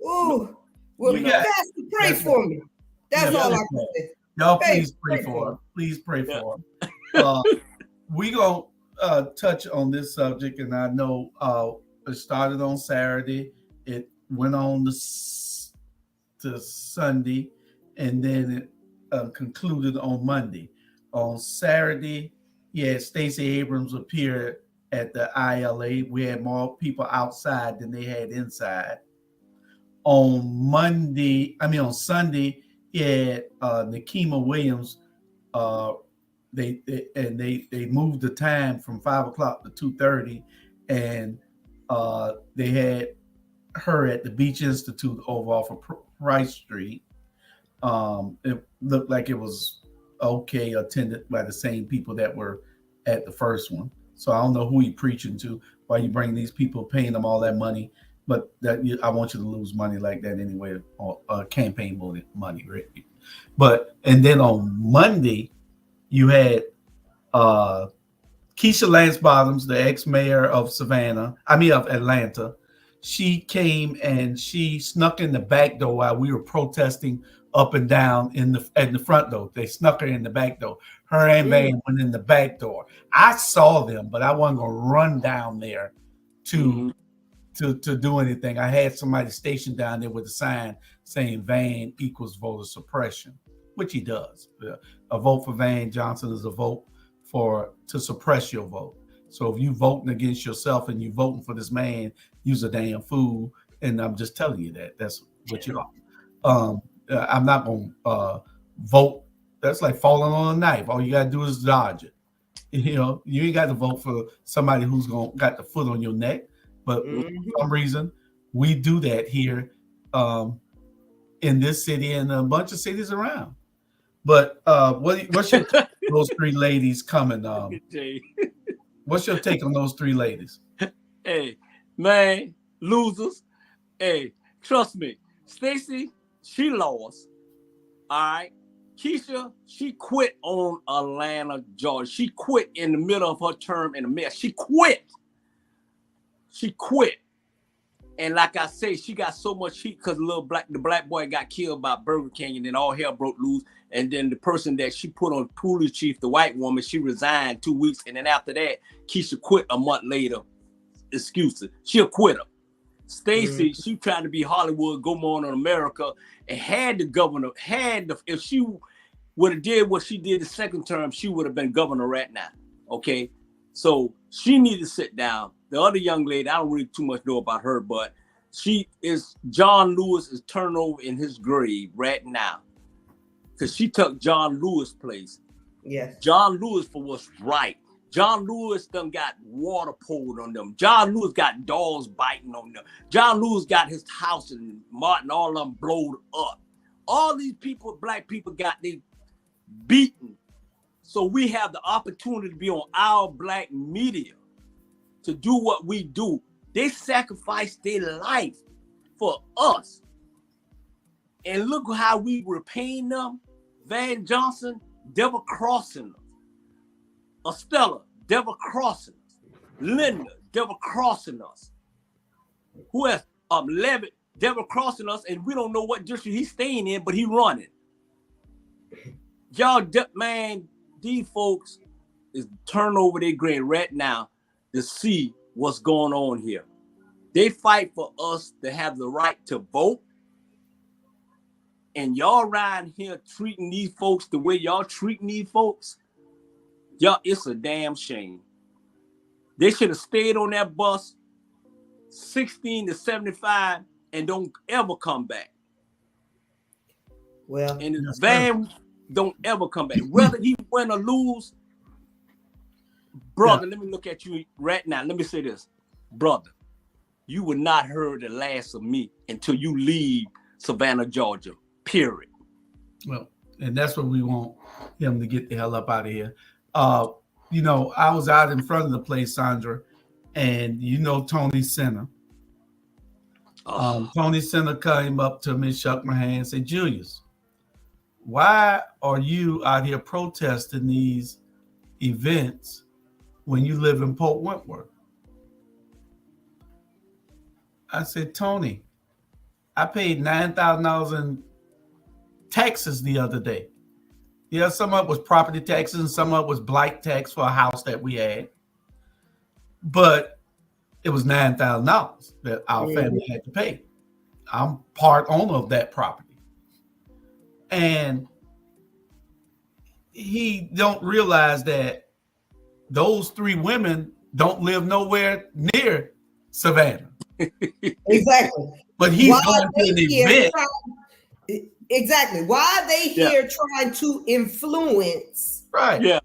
Ooh, well, pastor, pray for me. That's all I can say. Y'all please pray for him. Please pray for him. We gonna touch on this subject, and I know it started on Saturday. It went on to Sunday, and then it concluded on Monday. On Saturday, Stacey Abrams appeared at the ILA. We had more people outside than they had inside. On Sunday, Nikema Williams. They moved the time from 5 o'clock to 2:30, and they had her at the Beach Institute over off of Price Street. It looked like it was okay, attended by the same people that were at the first one. So I don't know who you preaching to, why you bring these people, paying them all that money, but I want you to lose money like that anyway, or campaign money, right? But and then on Monday, you had Keisha Lance Bottoms, the ex-mayor of Atlanta. She came and she snuck in the back door while we were protesting up and down in the front door. They snuck her in the back door. Her and Van went in the back door. I saw them, but I wasn't gonna run down there to do anything. I had somebody stationed down there with a sign saying Van equals voter suppression, which he does. A vote for Van Johnson is a vote to suppress your vote. So if you voting against yourself and you voting for this man, you's a damn fool. And I'm just telling you that's what you are. I'm not gonna vote. That's like falling on a knife. All you gotta do is dodge it. You know, you ain't got to vote for somebody who's got the foot on your neck. But for some reason, we do that here in this city and a bunch of cities around. But what's your take on those three ladies coming? What's your take on those three ladies? Hey, man, losers. Hey, Trust me. Stacy, she lost. All right. Kesha, she quit on Atlanta, Georgia. She quit in the middle of her term in the mess. She quit. And like I say, she got so much heat because the black boy got killed by Burger King, and then all hell broke loose. And then the person that she put on police chief, the white woman, she resigned 2 weeks. And then after that, Kesha quit a month later. Excuses. She a quitter. Stacy, she tried to be Hollywood, go more on America, and had the governor, if she would have did what she did the second term, she would have been governor right now. Okay. So she needed to sit down. The other young lady, I don't really too much know about her, but John Lewis is turned over in his grave right now. Because she took John Lewis' place. Yes. John Lewis for what's right. John Lewis done got water poured on them. John Lewis got dogs biting on them. John Lewis got his house and Martin, all of them blowed up. All these people, black people, got they beaten. So we have the opportunity to be on our black media to do what we do. They sacrificed their life for us. And look how we were paying them. Van Johnson, devil crossing us. Estella, devil crossing us. Linda, devil crossing us. Who else? Levitt, devil crossing us, and we don't know what district he's staying in, but he running. Y'all, man, these folks is turning over their grave right now to see what's going on here. They fight for us to have the right to vote. And y'all around here treating these folks the way y'all treating these folks, y'all, it's a damn shame. They should have stayed on that bus 16 to 75 and don't ever come back. Well, and the van don't ever come back. Whether he win or lose, brother, let me look at you right now. Let me say this. Brother, you will not hear the last of me until you leave Savannah, Georgia, period. Well, and that's what we want him to get the hell up out of here. You know, I was out in front of the place, Sandra, and you know Tony Senna. Tony Senna came up to me, shook my hand, and said, Julius, why are you out here protesting these events when you live in Port Wentworth? I said, Tony, I paid $9,000 in taxes the other day. Yeah, some of it was property taxes and some of it was blight tax for a house that we had. But it was $9,000 that our family had to pay. I'm part owner of that property. And he don't realize that those three women don't live nowhere near Savannah. Exactly. But he's going to an event. Exactly. Why are they here trying to influence? Right. Yeah.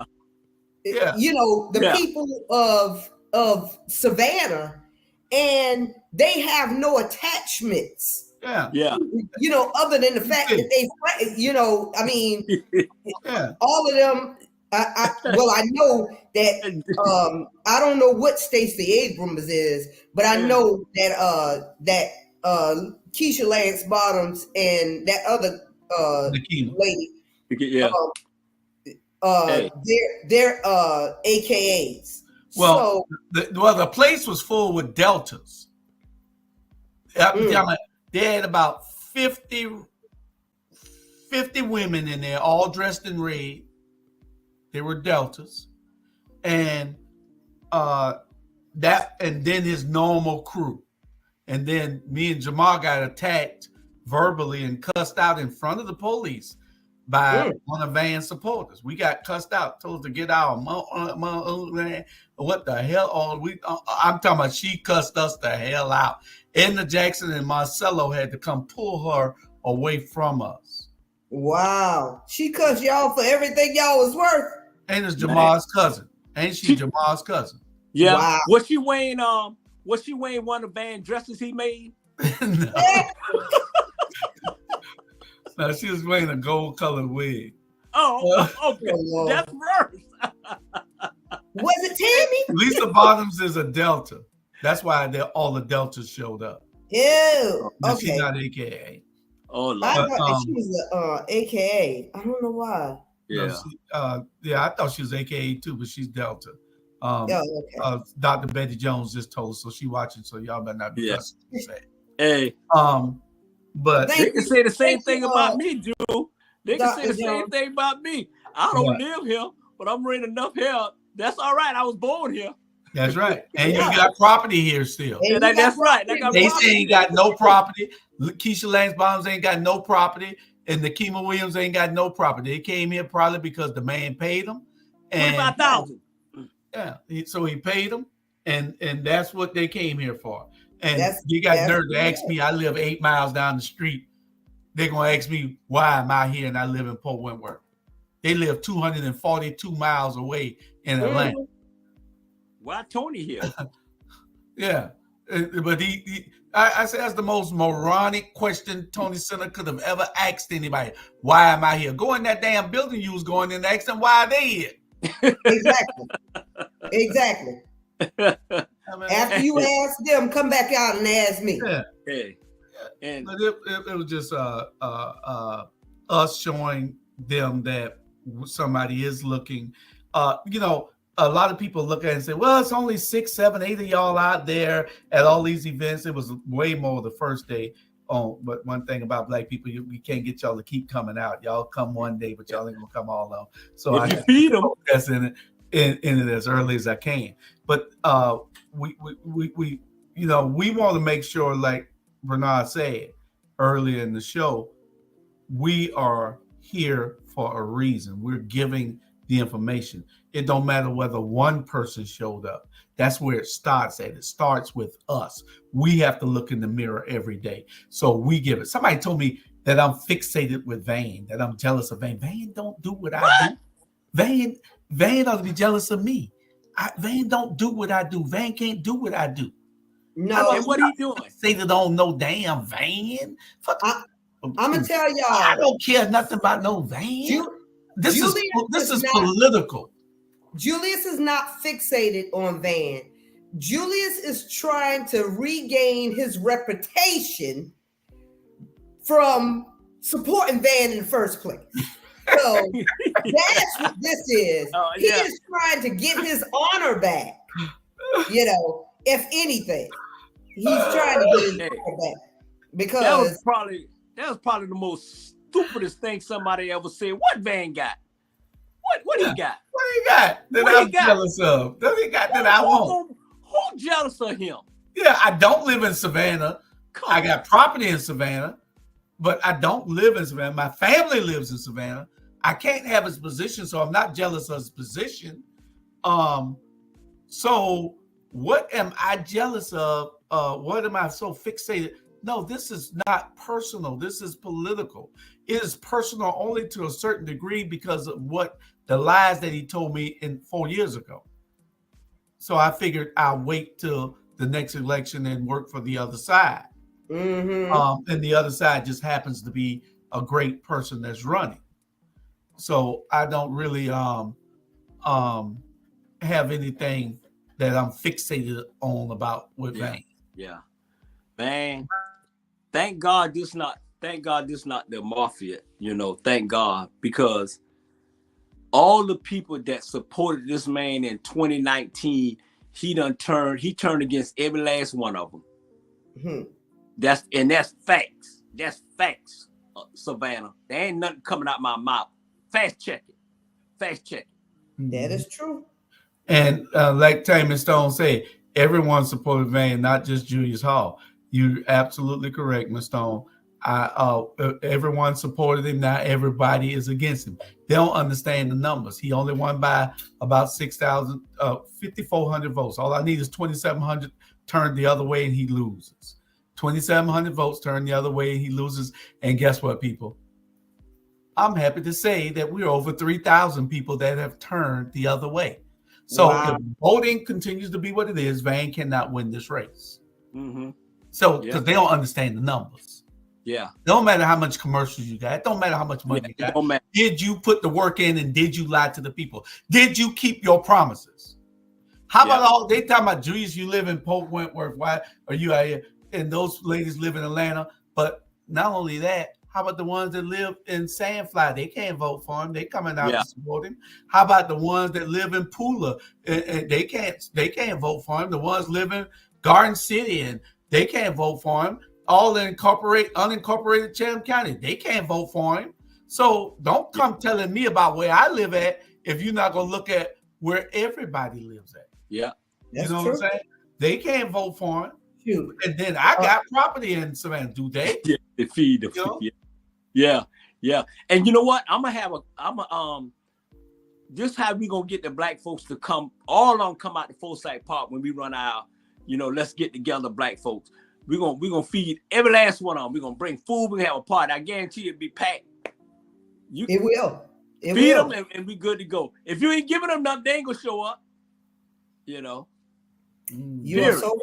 You know, the people of Savannah, and they have no attachments. Yeah. Yeah. You know, other than the fact that they, you know, I mean, all of them. I know that I don't know what Stacey Abrams is, but I know that Keisha Lance Bottoms and that other lady, they're AKAs. Well, the place was full with Deltas. They had about 50 women in there, all dressed in red. They were Deltas, and then his normal crew, and then me and Jamal got attacked verbally and cussed out in front of the police by one of Van's supporters. We got cussed out, told to get out. What the hell? I'm talking about. She cussed us the hell out. Edna Jackson and Marcelo had to come pull her away from us. Wow, she cussed y'all for everything y'all was worth. And it's Jamal's cousin. Ain't she Jamal's cousin? Yeah. Wow. Was she wearing one of the band dresses he made? No. No, she was wearing a gold colored wig. Oh, okay. That's worse. Was it Tammy? Lisa Bottoms is a Delta. That's why all the Deltas showed up. Ew. No, she's Okay. not AKA. Oh, I Lord. thought that she was a AKA. I don't know why. Yeah. Yeah, I thought she was AKA too, but she's Delta. Okay. Dr. Betty Jones just told us, so she watching, so y'all better not be cussing. Hey. But they can say the same thing about me, Drew. They can Dr. say the same Jones. thing about me. I don't live here, but I'm renting enough here. That's all right. I was born here. That's right. And you got property here still. And That's right. They got They property. say ain't got no property. Keisha Langsbaums ain't got no property. And Nakima Williams ain't got no property. They came here probably because the man paid them. And $25,000. Yeah. So he paid them. And that's what they came here for. And you that's got nerve to ask me, I live 8 miles down the street. They're going to ask me, why am I here and I live in Port Wentworth? They live 242 miles away in Atlanta. Why Tony here? Yeah. But I said that's the most moronic question Tony Center could have ever asked anybody. Why am I here? Go in that damn building you was going in and ask them why are they here. Exactly. I mean, After you ask them, come back out and ask me. Yeah. Hey. And but it was just us showing them that somebody is looking. You know, a lot of people look at it and say, well, it's only 6, 7, 8 of y'all out there at all these events. It was way more the first day. Oh, but one thing about Black people, we can't get y'all to keep coming out. Y'all come one day, but y'all ain't gonna come all on. So if I you feed them, that's in it as early as I can. But we you know, we want to make sure, like Bernard said earlier in the show, we are here for a reason. We're giving the information. It don't matter whether one person showed up. That's where it starts at. It starts with us. We have to look in the mirror every day. So we give it. Somebody told me that I'm fixated with Van, that I'm jealous of Van. Van don't do what I do. Van ought to be jealous of me. Van don't do what I do. Van can't do what I do. No. and what are you doing? Fixated on no damn Van. I'm gonna tell y'all. I don't care nothing about no Van. This is political. Julius is not fixated on Van. Julius is trying to regain his reputation from supporting Van in the first place. So that's what this is. He is trying to get his honor back. You know, if anything, he's trying to get his honor back because that was probably the most stupidest thing somebody ever said. What Van got? What he got? What he got that I'm jealous of? What he got that I want? Who jealous of him? Yeah, I don't live in Savannah. I got property in Savannah, but I don't live in Savannah. My family lives in Savannah. I can't have his position, so I'm not jealous of his position. So what am I jealous of? What am I so fixated? No, this is not personal. This is political. It is personal only to a certain degree because of what the lies that he told me 4 years ago. So I figured I'll wait till the next election and work for the other side. Mm-hmm. And the other side just happens to be a great person that's running. So I don't really have anything that I'm fixated on about with Van. Yeah, Van. Thank God this not the mafia. You know, thank God, because all the people that supported this man in 2019, he turned against every last one of them. Mm-hmm. That's facts. That's facts, Savannah. There ain't nothing coming out my mouth. Fast check it. That is true. And like Tammy Stone said, everyone supported Van, not just Julius Hall. You're absolutely correct, Ms. Stone. Everyone supported him. Now everybody is against him. They don't understand the numbers. He only won by about 5,400 votes. All I need is 2,700 turned the other way and he loses. 2,700 votes turned the other way and he loses. And guess what, people? I'm happy to say that we're over 3,000 people that have turned the other way. So if voting continues to be what it is, Van cannot win this race. Mm-hmm. So because they don't understand the numbers. Yeah. Don't matter how much commercials you got. It don't matter how much money you got. Did you put the work in and did you lie to the people? Did you keep your promises? How about all they talking about Julius? You live in Port Wentworth. Why are you out here? and those ladies live in Atlanta. But not only that, how about the ones that live in Sandfly? They can't vote for him. They coming out to support him. How about the ones that live in Pula? And they can't vote for him. The ones live in Garden City and they can't vote for him. All in unincorporated Chatham County, they can't vote for him. So don't come telling me about where I live at if you're not gonna look at where everybody lives at. Yeah, you know what I'm saying? They can't vote for him. Shoot. And then I got property in Savannah. Do they? Yeah, they feed the yeah. And you know what? This how we gonna get the black folks to come. All of them come out to Forsyth Park when we run our, let's get together, black folks. We're gonna feed every last one of them. We're gonna bring food. We're gonna have a party. I guarantee it'll be packed. It will. Feed them and we good to go. If you ain't giving them nothing, they ain't gonna show up. You are so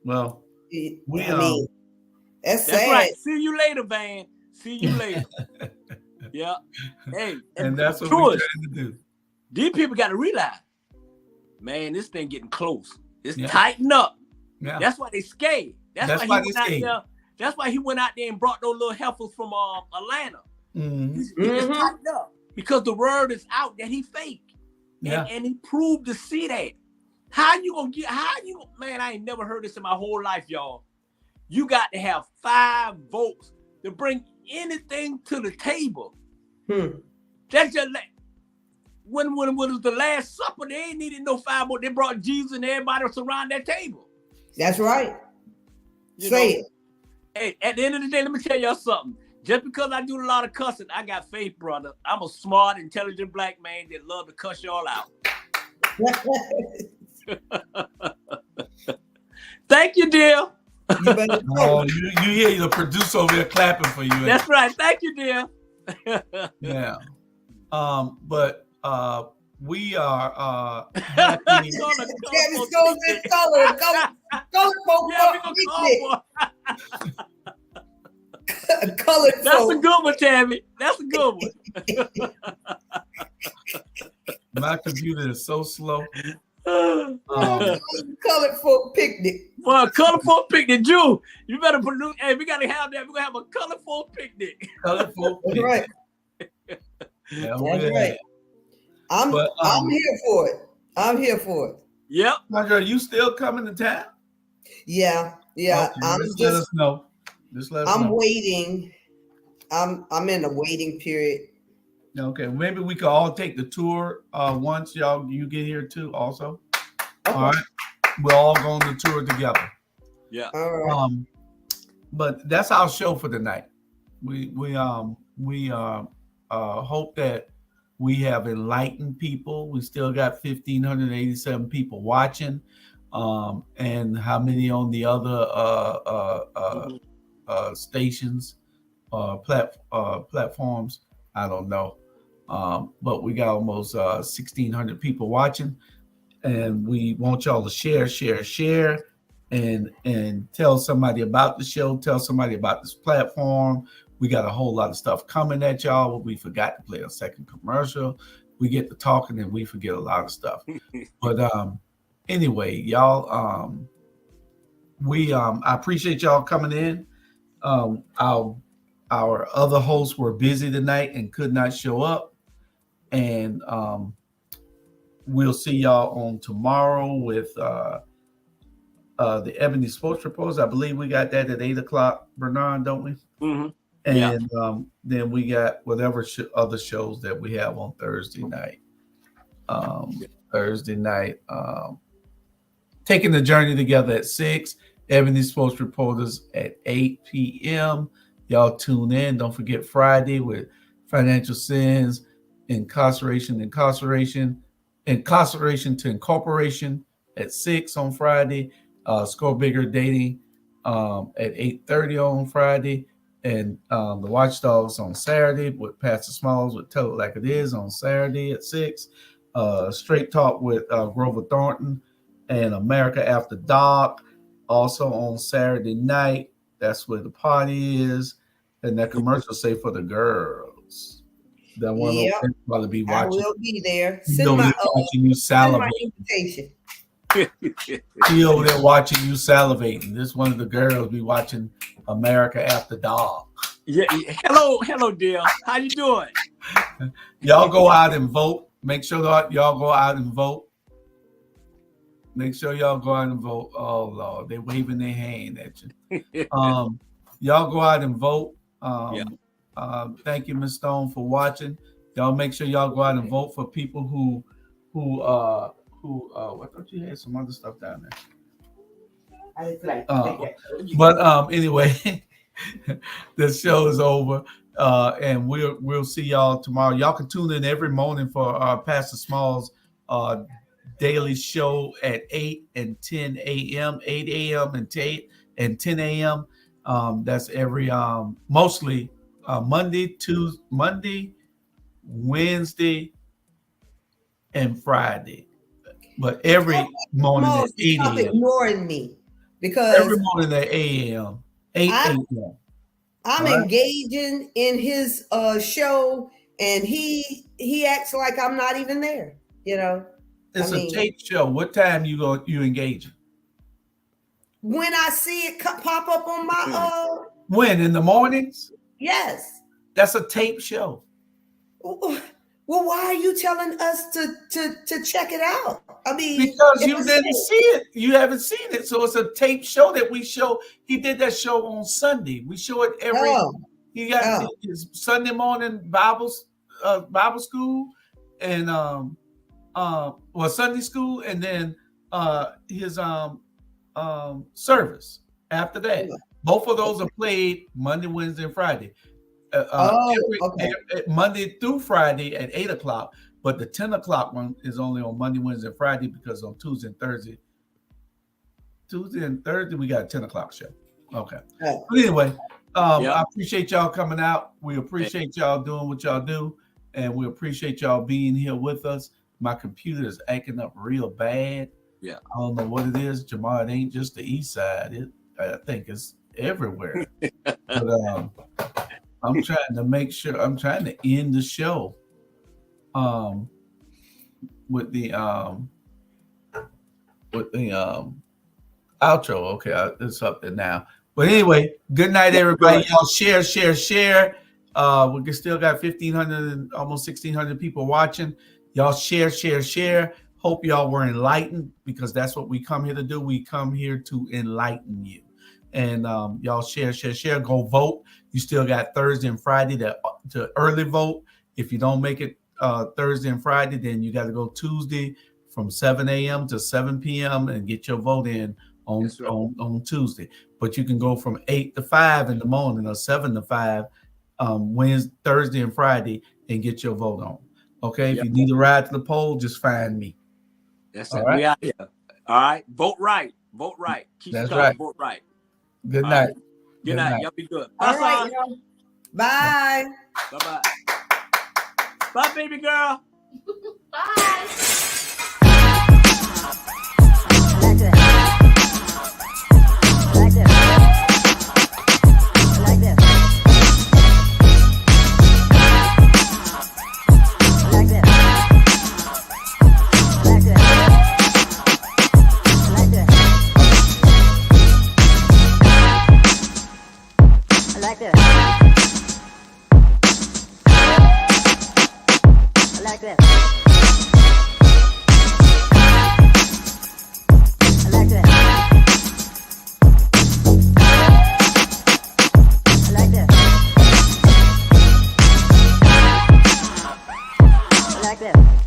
right. Well, that's sad. Right. See you later, Van. See you later. Yeah. Hey, and that's what we're trying to do. These people got to realize, man, this thing getting close. It's tighten up. Yeah. That's why they scared. That's why he went out scared. there. That's why he went out there and brought those little heifers from Atlanta. Mm-hmm. He's tightened up because the word is out that he fake. Yeah. And he proved to see that. Man, I ain't never heard this in my whole life, y'all. You got to have 5 votes to bring anything to the table. That's just like when it was the Last Supper, they ain't needed no 5 votes. They brought Jesus and everybody was around that table. That's right. Say it. Hey, at the end of the day, let me tell y'all something. Just because I do a lot of cussing, I got faith, brother. I'm a smart, intelligent black man that love to cuss y'all out. Thank you, dear. You hear the producer over there clapping for you. That's right. Thank you, dear. Yeah. But we are happy. That's a good one, Tammy. That's a good one. My computer is so slow. Colored folk picnic. Well, colorful picnic, Jew. You better produce. Hey, we gotta have that. We're gonna have a colorful picnic. Colorful picnic. Right. Yeah, that's right. I'm here for it. I'm here for it. Yep. Roger, are you still coming to town? Yeah. Okay, let us know. I'm waiting. I'm in a waiting period. Okay, maybe we could all take the tour once you get here too. Also, okay. All right, we're all going to tour together. Yeah. All right. But that's our show for tonight. We hope that we have enlightened people. We still got 1,587 people watching, and how many on the other stations, platforms? I don't know. But we got almost 1,600 people watching, and we want y'all to share, and tell somebody about the show, tell somebody about this platform. We got a whole lot of stuff coming at y'all. We forgot to play a second commercial. We get to talking and we forget a lot of stuff. But anyway, y'all, I appreciate y'all coming in. Our other hosts were busy tonight and could not show up. And we'll see y'all on tomorrow with the Ebony Sports Reports. I believe we got that at 8:00, Bernard, don't we? Mm-hmm. And then we got whatever other shows that we have on Thursday night. Taking the Journey Together at 6, Ebony Sports Reporters at 8 p.m. Y'all tune in. Don't forget Friday with Financial Sins, Incarceration to Incorporation at 6 on Friday. Score Bigger Dating at 8:30 on Friday. And the Watchdogs on Saturday with Pastor Smalls with Tell It Like It Is on Saturday at 6. Straight Talk with Grover Thornton and America After Dark also on Saturday night. That's where the party is. And that commercial say for the girls. That one will probably be watching. I will be there. Send my invitation. She over there watching you salivating. This one of the girls be watching America After Dark. Yeah. Hello, dear. How you doing? Y'all go out and vote. Make sure that y'all go out and vote. Make sure y'all go out and vote. Oh Lord, they waving their hand at you. Y'all go out and vote. Thank you, Ms. Stone, for watching. Y'all make sure y'all go out and vote for people who what thought you had some other stuff down there. But anyway, the show is over. And we'll see y'all tomorrow. Y'all can tune in every morning for Pastor Small's daily show at 8 and 10 a.m., 8 a.m. and 10 a.m. That's every mostly Monday, Wednesday, and Friday. But every morning at 8 Stop a.m. ignoring me because Every morning at 8 a.m. 8 a.m. I'm engaging in his show, and he acts like I'm not even there. You know, It's a tape show. What time you engaging? When I see it pop up on my When in the mornings? Yes. That's a tape show. Well, why are you telling us to check it out? I mean, because you didn't see it. You haven't seen it. So it's a tape show that we show. He did that show on Sunday. We show it every. He got his Sunday morning Bible school and Sunday school, and then his service after that. Both of those are played Monday, Wednesday, and Friday. Monday through Friday at 8 o'clock, but the 10 o'clock one is only on Monday, Wednesday, and Friday because on Tuesday and Thursday we got a 10 o'clock show. Okay. But anyway, I appreciate y'all coming out. We appreciate y'all doing what y'all do, and we appreciate y'all being here with us. My computer is acting up real bad. Yeah. I don't know what it is, Jamal. It ain't just the east side. I think it's everywhere. But I'm trying to make sure. I'm trying to end the show with the outro. Okay, it's up there now. But anyway, good night, everybody. Y'all share. We still got 1,500 and almost 1,600 people watching. Y'all share. Hope y'all were enlightened, because that's what we come here to do. We come here to enlighten you. And y'all share. Go vote. You still got Thursday and Friday to early vote. If you don't make it Thursday and Friday, then you got to go Tuesday from 7 a.m. to 7 p.m. and get your vote in on Tuesday. But you can go from 8 to 5 in the morning or 7 to 5 Wednesday, Thursday, and Friday and get your vote on. Okay? If you need to ride to the poll, just find me. That's it. Right? We out here. All right. Vote right. That's right. Vote right. Good night. Good night. Y'all be good. All right. Bye. Bye. Bye, baby girl. Bye. like this.